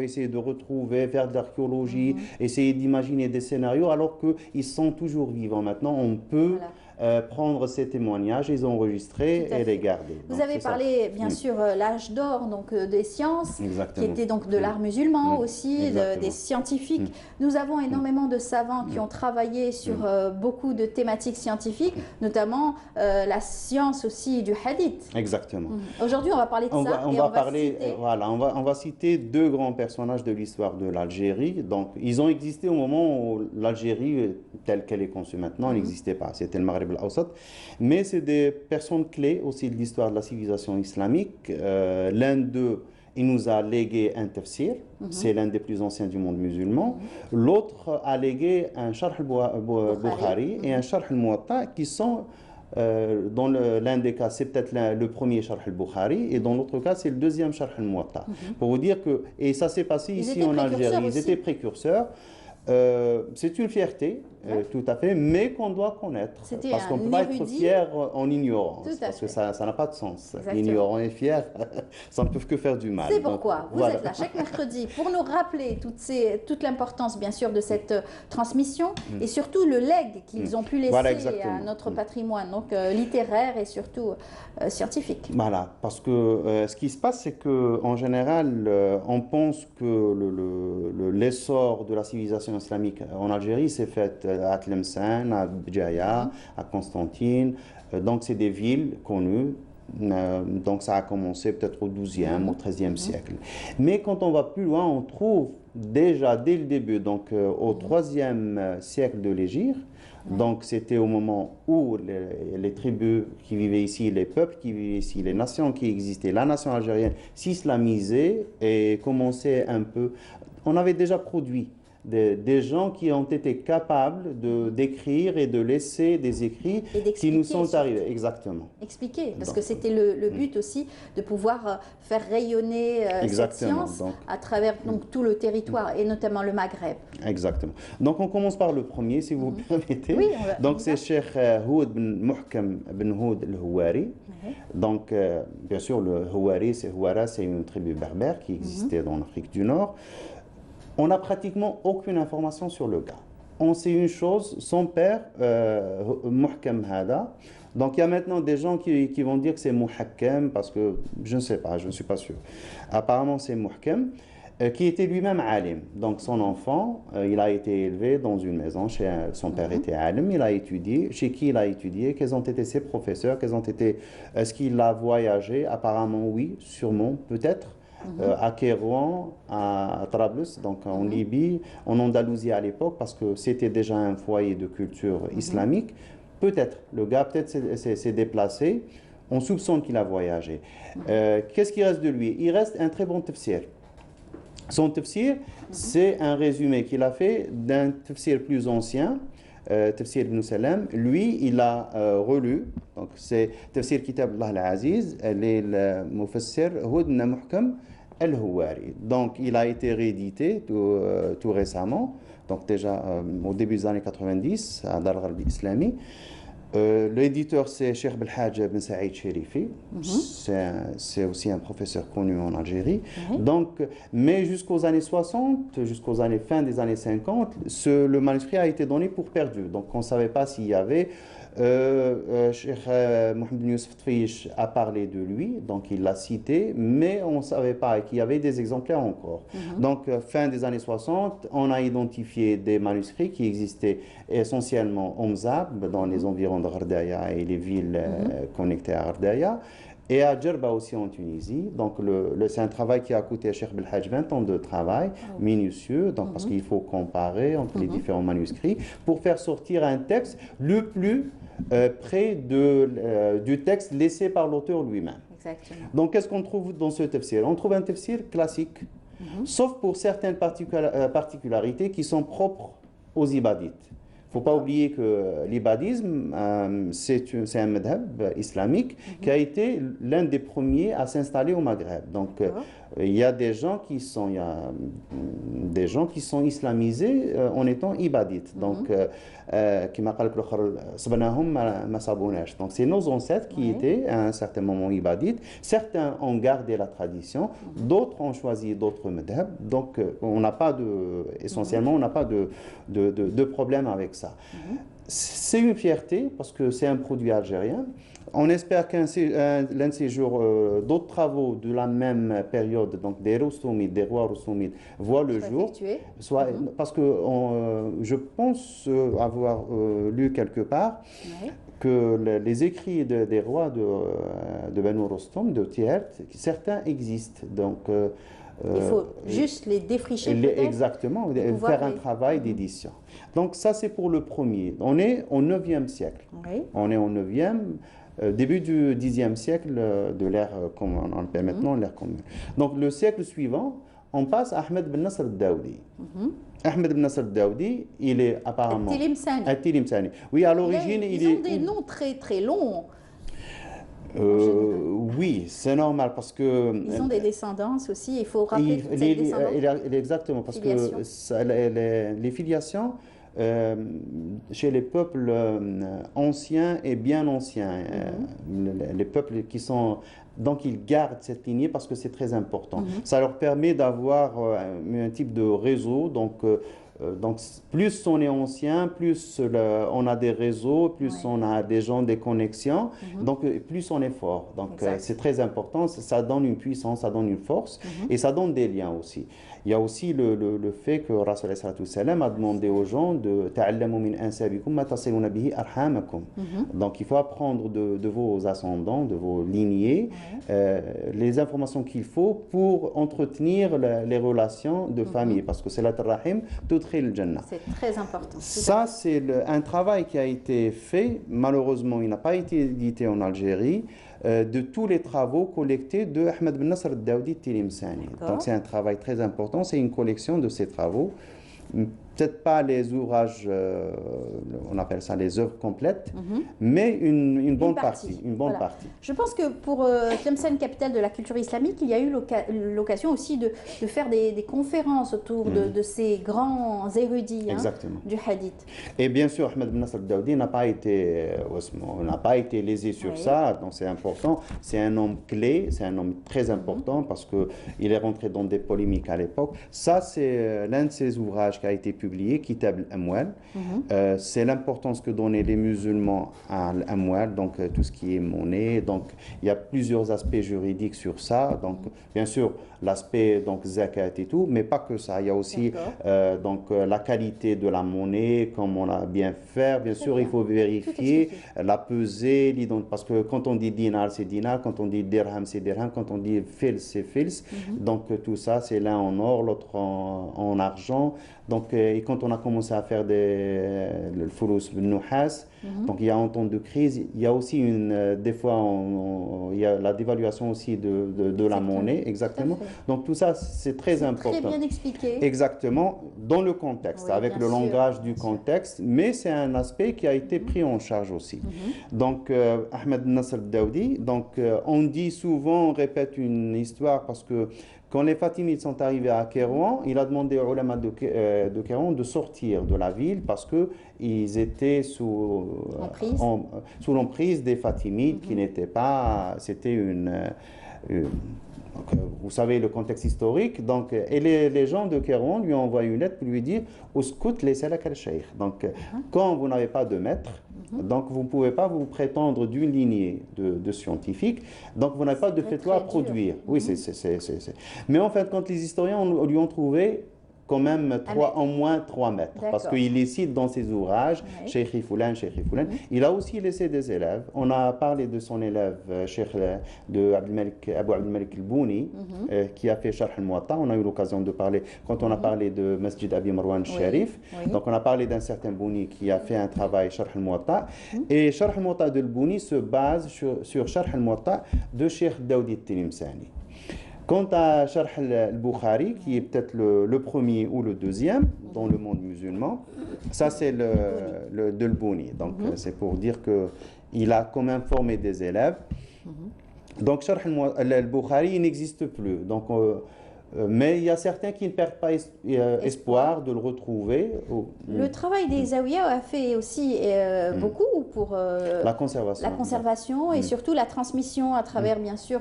essayer de retrouver, faire de l'archéologie, essayer d'imaginer des scénarios, alors qu'ils sont toujours vivants. Maintenant, on peut... prendre ces témoignages, les enregistrer et les garder. Vous avez parlé, bien sûr, l'âge d'or des sciences, qui était donc de l'art musulman aussi, des scientifiques. Nous avons énormément de savants qui ont travaillé sur beaucoup de thématiques scientifiques, notamment la science aussi du hadith. Exactement. Aujourd'hui, on va parler de ça. On va citer 2 grands personnages de l'histoire de l'Algérie. Donc, ils ont existé au moment où l'Algérie, telle qu'elle est conçue maintenant, n'existait pas. C'était le Maghreb al-Awsat. Mais c'est des personnes clés aussi de l'histoire de la civilisation islamique. L'un d'eux, il nous a légué un tafsir, c'est l'un des plus anciens du monde musulman. L'autre a légué un Sharh al-Bukhari et un Sharh al-Muwatta qui sont, dans l'un des cas, c'est peut-être le premier Sharh al-Bukhari et dans l'autre cas, c'est le deuxième Sharh al-Muwatta. Pour vous dire que, et ça s'est passé ici en Algérie, ils étaient précurseurs. C'est une fierté tout à fait, mais qu'on doit connaître. Parce qu'on ne peut pas être fier en ignorance, parce que ça n'a pas de sens. Ignorant et fier, ça ne peut que faire du mal. C'est pourquoi vous êtes là chaque mercredi pour nous rappeler toute l'importance, bien sûr, de cette transmission et surtout le legs qu'ils ont pu laisser à notre patrimoine, donc littéraire et surtout scientifique. Voilà, parce que ce qui se passe, c'est qu'en général, on pense que l'essor de la civilisation islamique en Algérie s'est fait à Tlemcen, à Béjaïa, à Constantine. Donc, c'est des villes connues. Donc, ça a commencé peut-être au XIIe, au XIIIe siècle. Mais quand on va plus loin, on trouve déjà dès le début, donc au IIIe siècle de l'Hégire, donc c'était au moment où les tribus qui vivaient ici, les peuples qui vivaient ici, les nations qui existaient, la nation algérienne s'islamisaient et commençait un peu... On avait déjà produit des gens qui ont été capables d'écrire et de laisser des écrits qui nous sont arrivés. Exactement. Expliquer, parce que c'était le but aussi de pouvoir faire rayonner cette science à travers tout le territoire et notamment le Maghreb. Exactement. Donc on commence par le premier, si vous permettez. Oui, donc c'est Cheikh Houd ben Muhkam ben Houd el-Houari. Donc bien sûr le Houari, c'est une tribu berbère qui existait dans l'Afrique du Nord. On n'a pratiquement aucune information sur le gars. On sait une chose, son père, Muhkam Hada. Donc il y a maintenant des gens qui vont dire que c'est Muhakkam parce que je ne sais pas, je ne suis pas sûr. Apparemment c'est Muhkam, qui était lui-même alim. Donc son enfant, il a été élevé dans une maison, son père était alim, il a étudié. Chez qui il a étudié? Quels ont été ses professeurs? Est-ce qu'il a voyagé? Apparemment oui, sûrement, peut-être. À Kérouan, à Trablus, donc en Libye, en Andalousie à l'époque, parce que c'était déjà un foyer de culture islamique. Peut-être, le gars peut-être s'est déplacé, on soupçonne qu'il a voyagé. Qu'est-ce qui reste de lui? Il reste un très bon tafsir. Son tafsir, c'est un résumé qu'il a fait d'un tafsir plus ancien, Tafsir ibn Salam. Lui, il a relu, donc c'est Tafsir Kitab Allah al-Aziz, le Mufassir Houd ibn Muhkam el-Houari. Donc, il a été réédité tout récemment, donc déjà au début des années 90, à Dar al-Gharbi Islami. L'éditeur, c'est Cheikh Belhadj Ben Saïd Chérifi. C'est aussi un professeur connu en Algérie. Donc, mais jusqu'aux années 60, jusqu'aux fin des années 50, le manuscrit a été donné pour perdu. Donc, on ne savait pas s'il y avait. Cheikh Mohamed Youssef Tfish a parlé de lui, donc il l'a cité, mais on ne savait pas qu'il y avait des exemplaires encore. Donc, fin des années 60, on a identifié des manuscrits qui existaient essentiellement en Mzab, dans les environs de Ghardaya et les villes connectées à Ghardaya, et à Djerba aussi en Tunisie. Donc, c'est un travail qui a coûté à Cheikh Belhadj 20 ans de travail minutieux, donc, parce qu'il faut comparer entre les différents manuscrits pour faire sortir un texte le plus près du texte laissé par l'auteur lui-même. Donc, qu'est-ce qu'on trouve dans ce tafsir? On trouve un tafsir classique, sauf pour certaines particularités qui sont propres aux ibadites. Il ne faut pas oublier que l'ibadisme, c'est un madhab islamique qui a été l'un des premiers à s'installer au Maghreb. Donc, il y a des gens qui sont islamisés en étant ibadites. Donc, donc, c'est nos ancêtres qui étaient à un certain moment ibadites. Certains ont gardé la tradition, d'autres ont choisi d'autres madhab. Donc, essentiellement, on n'a pas de problème avec ça. C'est une fierté parce que c'est un produit algérien. On espère l'un de ces jours, d'autres travaux de la même période, donc des rois roustoumides, voient le jour. Parce que je pense avoir lu quelque part que les écrits des rois de Banu Rostoum, de Tiert, certains existent. Donc, il faut juste les défricher. Exactement, faire un travail d'édition. Donc ça, c'est pour le premier. On est au 9e siècle. On est au 9e, début du 10e siècle de l'ère commune. On appelle maintenant l'ère commune. Donc le siècle suivant, on passe à Ahmed Ben Nasr al-Daoudi. Ahmed Ben Nasr al-Daoudi, il est apparemment... At-Tilimsani. Oui, à l'origine, ils ont des noms très très longs. Oui, c'est normal parce que... Ils ont des descendances aussi, il faut rappeler toutes ces descendances. Exactement, parce que les filiations chez les peuples anciens et bien anciens, les peuples qui sont... Donc, ils gardent cette lignée parce que c'est très important. Ça leur permet d'avoir un type de réseau. Donc, plus on est ancien, plus on a des réseaux, plus on a des gens, des connexions, donc plus on est fort. Donc, c'est très important. Ça donne une puissance, ça donne une force et ça donne des liens aussi. Il y a aussi le fait que Rasul sallam a demandé aux gens de ta'allamu min ansabikum ma tasiluna bihi arhamakum. Donc il faut apprendre de vos ascendants, de vos lignées, les informations qu'il faut pour entretenir les relations de famille, parce que c'est la rahim tudkhil al-jannah. C'est très important. Ça, c'est un travail qui a été fait. Malheureusement, il n'a pas été édité en Algérie. De tous les travaux collectés de Ahmed Ben Nasr al-Daoudi Tilimsani. Donc c'est un travail très important, c'est une collection de ces travaux. Peut-être pas les ouvrages, on appelle ça les œuvres complètes, mais une bonne partie. Une bonne partie. Je pense que pour Tlemcen, capitale de la culture islamique, il y a eu l'occasion aussi de faire des conférences autour de ces grands érudits du hadith. Et bien sûr, Ahmed Ben Nasr al-Daoudi n'a pas été lésé sur ça, donc c'est important. C'est un homme clé, c'est un homme très important parce qu'il est rentré dans des polémiques à l'époque. Ça, c'est l'un de ses ouvrages qui a été publié, Kitab al-Amwal. C'est l'importance que donnaient les musulmans à l'Amwal, donc tout ce qui est monnaie. Donc il y a plusieurs aspects juridiques sur ça. Donc bien sûr l'aspect donc zakat et tout, mais pas que ça. Il y a aussi donc la qualité de la monnaie, comment on a bien faire. Bien sûr, il faut vérifier la pesée, parce que quand on dit dinar, c'est dinar, quand on dit dirham, c'est dirham, quand on dit fils, c'est fils. Donc tout ça, c'est l'un en or, l'autre en argent. Donc, et quand on a commencé à faire le furus al-nuhas, donc il y a un temps de crise, il y a aussi des fois, il y a la dévaluation aussi de la monnaie, exactement. Donc tout ça, c'est très important. Très bien expliqué. Exactement, dans le contexte, avec le langage du contexte, mais c'est un aspect qui a été pris en charge aussi. Donc, Ahmed Nasr al-Daoudi, donc on dit souvent, on répète une histoire parce que quand les Fatimides sont arrivés à Kérouan, il a demandé aux ulama de Kérouan de sortir de la ville parce qu'ils étaient sous l'emprise des Fatimides qui n'étaient pas... C'était vous savez le contexte historique. Donc, et les gens de Kérouan lui ont envoyé une lettre pour lui dire « Uskut laysa laka al-shaykh ». Donc, quand vous n'avez pas de maître, donc vous ne pouvez pas vous prétendre d'une lignée de scientifiques, donc vous n'avez pas de fatwa à produire. Oui, Mais en fait, quand les historiens lui ont trouvé quand même au moins 3 mètres. Parce qu'il les cite dans ses ouvrages, Cheikh Foulan, Cheikh Foulan. Il a aussi laissé des élèves. On a parlé de son élève, Cheikh Abou Abdelmalik al-Bouni, qui a fait Sharh al-Muwatta. On a eu l'occasion de parler, quand on a parlé de Masjid Abi Marwan Sharif, donc on a parlé d'un certain Bouni qui a fait un travail Sharh al-Muwatta. Et Sharh al-Muwatta de Bouni se base sur Sharh al-Muwatta de Cheikh Daoudi Tilimsani. Quant à Sharh al-Bukhari, qui est peut-être le premier ou le deuxième dans le monde musulman, ça c'est de al-Bouni. Donc c'est pour dire qu'il a quand même formé des élèves. Donc Sharh al-Bukhari n'existe plus. Donc, mais il y a certains qui ne perdent pas espoir de le retrouver. Le travail des Zawiya a fait aussi beaucoup pour la conservation et surtout la transmission à travers, bien sûr,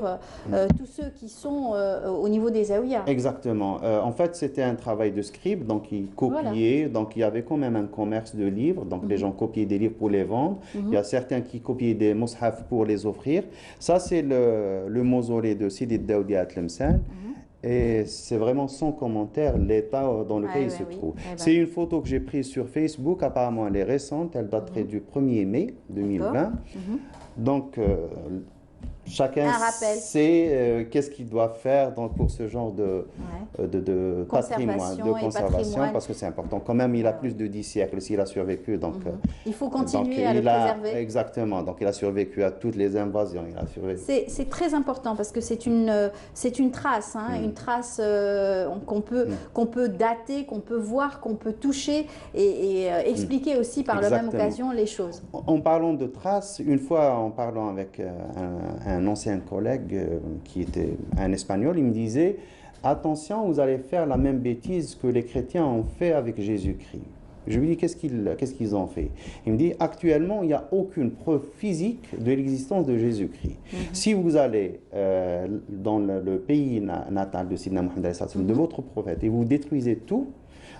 tous ceux qui sont au niveau des Zawiya. Exactement. En fait, c'était un travail de scribe, donc ils copiaient, donc il y avait quand même un commerce de livres, donc les gens copiaient des livres pour les vendre. Il y a certains qui copiaient des mushaf pour les offrir. Ça, c'est le mausolée de Sidi Daoudi à Tlemcen. Et c'est vraiment sans commentaire l'état dans lequel il se trouve. C'est une photo que j'ai prise sur Facebook, apparemment elle est récente, elle daterait du 1er mai 2020. Donc chacun sait qu'est-ce qu'il doit faire donc, pour ce genre de patrimoine, de conservation, parce que c'est important. Quand même, il a plus de 10 siècles s'il a survécu. Donc, il faut continuer à le préserver. Exactement. Donc, il a survécu à toutes les invasions. C'est très important parce que c'est une trace, une trace qu'on peut dater, qu'on peut voir, qu'on peut toucher et expliquer aussi par la même occasion les choses. En parlant de traces, une fois en parlant avec un ancien collègue qui était un Espagnol, il me disait « Attention, vous allez faire la même bêtise que les chrétiens ont fait avec Jésus-Christ ». Je lui dis, qu'est-ce qu'ils ont fait? Il me dit, actuellement, il n'y a aucune preuve physique de l'existence de Jésus-Christ. Si vous allez dans le pays natal de Sidna Mohammed, de votre prophète, et vous détruisez tout,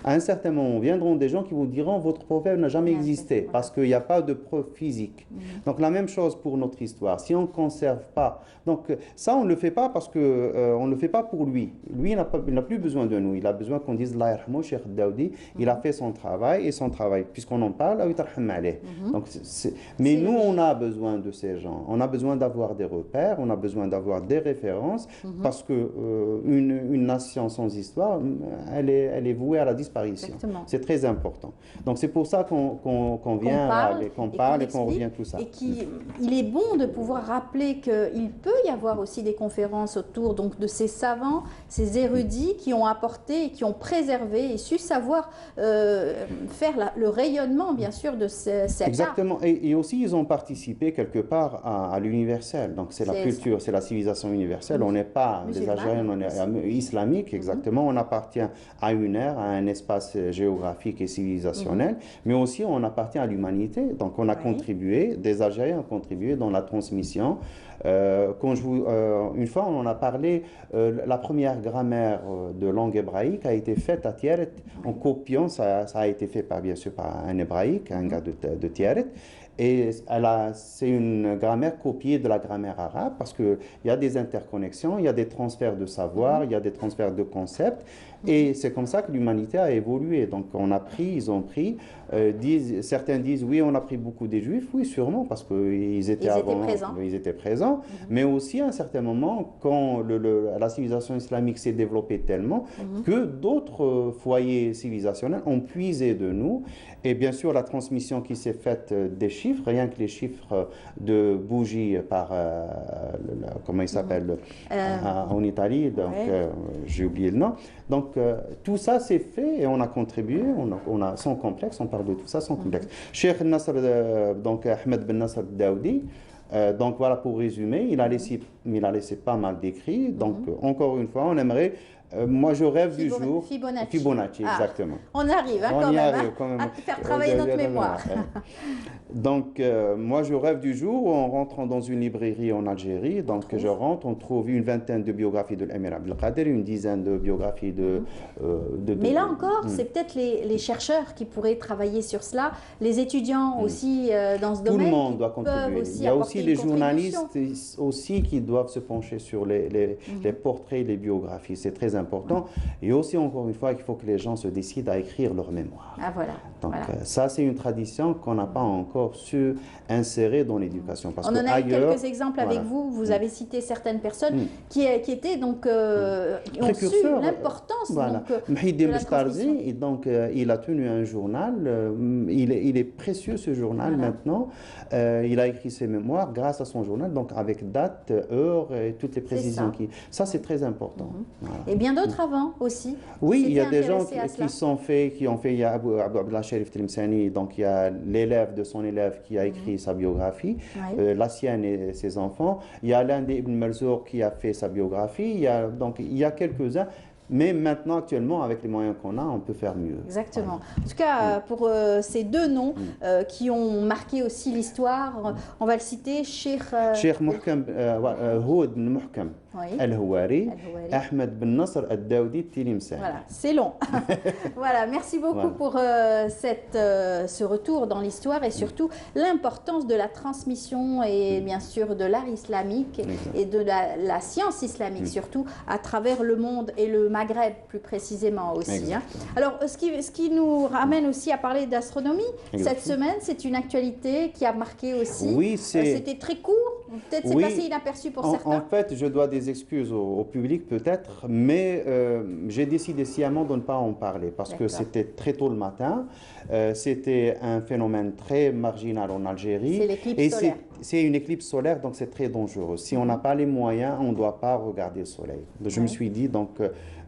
à un certain moment, viendront des gens qui vous diront votre prophète n'a jamais existé parce qu'il n'y a pas de preuve physique. Donc la même chose pour notre histoire. Si on ne conserve pas, donc ça on ne le fait pas parce que on ne le fait pas pour lui. Lui il n'a plus besoin de nous. Il a besoin qu'on dise Allah yarhamou Cheikh Daoudi. Il a fait son travail et son travail puisqu'on en parle. Donc mais nous on a besoin de ces gens. On a besoin d'avoir des repères. On a besoin d'avoir des références parce que une nation sans histoire, elle est vouée à la disparition. C'est très important. Donc c'est pour ça qu'on vient, qu'on parle et qu'on revient tout ça. Et il est bon de pouvoir rappeler qu'il peut y avoir aussi des conférences autour donc, de ces savants, ces érudits qui ont apporté et qui ont préservé et su savoir faire le rayonnement, bien sûr, de cet art. Exactement. Et aussi, ils ont participé quelque part à l'universel. Donc c'est la culture, c'est la civilisation universelle. On n'est pas des Algériens, on est islamique, exactement. On appartient à une ère, à un espace géographique et civilisationnel, mais aussi on appartient à l'humanité. Donc on a contribué, des Algériens ont contribué dans la transmission. Une fois, on en a parlé, la première grammaire de langue hébraïque a été faite à Tiaret en copiant, ça a été fait bien sûr par un hébraïque, un gars de Tiaret. Et c'est une grammaire copiée de la grammaire arabe parce qu'il y a des interconnexions, il y a des transferts de savoir, il y a des transferts de concepts. Et c'est comme ça que l'humanité a évolué. Donc on a pris, ils ont pris. Certains disent oui, on a pris beaucoup des Juifs. Oui, sûrement, parce qu'ils étaient présents. Ils étaient présents. Mais aussi à un certain moment, quand la civilisation islamique s'est développée tellement que d'autres foyers civilisationnels ont puisé de nous. Et bien sûr, la transmission qui s'est faite des chiffres, rien que les chiffres de bougies par, comment il s'appelle, en Italie, donc j'ai oublié le nom. Donc tout ça s'est fait et on a contribué, on a sans complexe, on parle de tout ça sans complexe. Cheikh Nasser, donc Ahmed Ben Nasser Daoudi, donc voilà pour résumer, il a laissé pas mal d'écrits. Donc encore une fois, on aimerait. Moi, je rêve du jour. Fibonacci, exactement. On arrive, quand même, à faire travailler notre mémoire. Donc, moi, je rêve du jour où on rentre dans une librairie en Algérie. Donc, je rentre, on trouve une vingtaine de biographies de l'Amir Abdelkader, une dizaine de biographies de Mais là encore, c'est peut-être les chercheurs qui pourraient travailler sur cela, les étudiants aussi dans ce domaine. Tout le monde doit contribuer. Il y a aussi les journalistes aussi qui doivent se pencher sur les portraits, les biographies. C'est très important. Et aussi, encore une fois, il faut que les gens se décident à écrire leur mémoire. Ah, voilà. Donc, ça, c'est une tradition qu'on n'a pas encore su insérer dans l'éducation. On en a eu quelques exemples avec vous. Vous avez cité certaines personnes qui étaient donc, ont su l'importance de la transmission. Et donc, il a tenu un journal. Il est précieux, ce journal, maintenant. Il a écrit ses mémoires grâce à son journal, donc avec date, heure et toutes les précisions. Ça, c'est très important. Et bien d'autres avant aussi. Oui, il y a des gens qui ont fait, il y a Abdullah Sherif Tlemceni, donc il y a l'élève de son élève qui a écrit sa biographie, la sienne et ses enfants. Il y a l'un des Ibn Merzouk qui a fait sa biographie. Donc il y a quelques-uns. Mais maintenant, actuellement, avec les moyens qu'on a, on peut faire mieux. Exactement. En tout cas, pour ces deux noms qui ont marqué aussi l'histoire, on va le citer, Cheikh Muhkam, Houd Ben Muhkam Al-Houari, Ahmed Ben Nasser Al-Daoudi Tilimsani. Voilà, c'est long. Voilà, merci beaucoup pour ce retour dans l'histoire et surtout l'importance de la transmission et bien sûr de l'art islamique et de la science islamique surtout à travers le monde et le Maghreb plus précisément aussi. Alors, ce qui nous ramène aussi à parler d'astronomie, cette semaine, c'est une actualité qui a marqué aussi. Oui, c'était très court, peut-être c'est passé inaperçu pour certains. En fait, je dois des excuses au public peut-être, mais j'ai décidé sciemment de ne pas en parler parce que c'était très tôt le matin. C'était un phénomène très marginal en Algérie. C'est l'éclipse solaire. C'est une éclipse solaire, donc c'est très dangereux. Si on n'a pas les moyens, on ne doit pas regarder le soleil. Donc, je me suis dit, donc,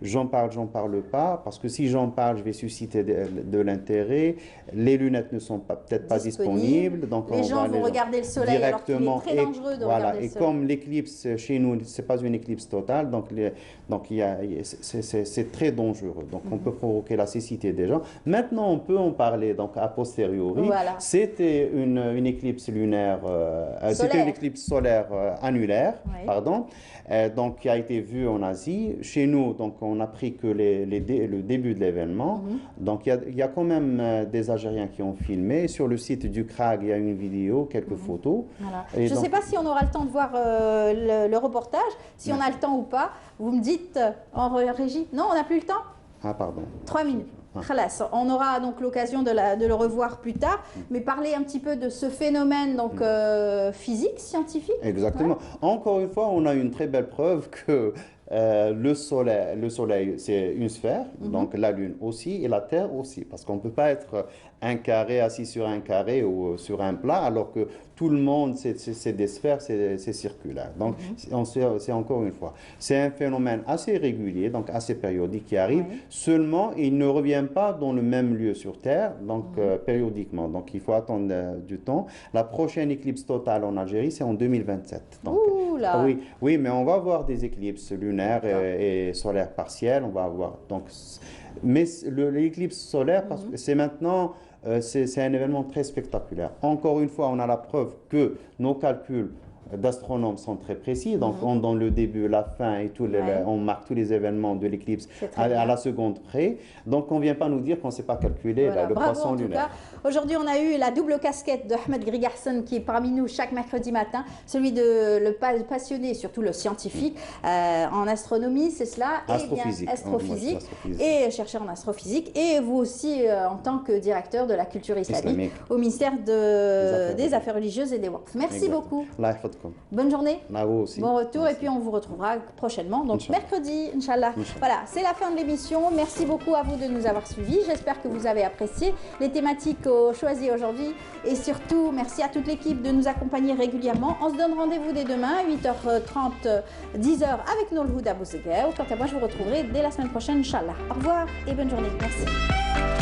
j'en parle pas, parce que si j'en parle, je vais susciter de l'intérêt. Les lunettes ne sont peut-être pas disponibles. Donc les gens vont regarder le soleil alors qu'il est très dangereux dangereux de regarder le soleil. Et comme l'éclipse chez nous, c'est pas une éclipse totale, donc c'est très dangereux. Donc on peut provoquer la cécité des gens. Maintenant, on peut en parler donc a posteriori. Voilà. C'était une éclipse lunaire, c'était une éclipse solaire annulaire, pardon, donc qui a été vue en Asie. Chez nous, donc on a pris que le début de l'événement. Donc il y a quand même des Algériens qui ont filmé. Sur le site du CRAG, il y a une vidéo, quelques photos. Voilà. Je ne sais pas si on aura le temps de voir le reportage, si on a le temps ou pas. Vous me dites en régie. Non, on n'a plus le temps? Ah, pardon. 3 minutes. On aura donc l'occasion de le revoir plus tard, mais parler un petit peu de ce phénomène donc, physique, scientifique. Exactement. Encore une fois, on a une très belle preuve que le soleil c'est une sphère, donc la Lune aussi, et la Terre aussi, parce qu'on ne peut pas être un carré assis sur un carré ou sur un plat, alors que tout le monde, c'est des sphères, c'est circulaire. Donc, c'est encore une fois, c'est un phénomène assez régulier, donc assez périodique qui arrive. Seulement, il ne revient pas dans le même lieu sur Terre, donc périodiquement. Donc, il faut attendre du temps. La prochaine éclipse totale en Algérie, c'est en 2027. Donc, oui, mais on va avoir des éclipses lunaires et solaires partielles. On va avoir donc, mais l'éclipse solaire, parce que c'est maintenant. C'est un événement très spectaculaire. Encore une fois, on a la preuve que nos calculs d'astronomes sont très précis. Donc, dans le début, la fin et on marque tous les événements de l'éclipse à la seconde près. Donc, on ne vient pas nous dire qu'on ne sait pas calculer le poisson lunaire. Aujourd'hui, on a eu la double casquette de Ahmed Grigarsen qui est parmi nous chaque mercredi matin, celui de le passionné, surtout le scientifique en astronomie, c'est cela, astrophysique et chercheur en astrophysique, et vous aussi en tant que directeur de la culture islamique au ministère des Affaires religieuses et des Waqf. Merci beaucoup. Bonne journée, bon retour. Merci. Et puis on vous retrouvera prochainement, donc mercredi, Inch'Allah. Voilà, c'est la fin de l'émission. Merci beaucoup à vous de nous avoir suivis. J'espère que vous avez apprécié les thématiques choisies aujourd'hui. Et surtout, merci à toute l'équipe de nous accompagner régulièrement. On se donne rendez-vous dès demain, 8h30, 10h avec Nour Houda Bouzeguer. Quant à moi, je vous retrouverai dès la semaine prochaine, Inch'Allah. Au revoir et bonne journée. Merci.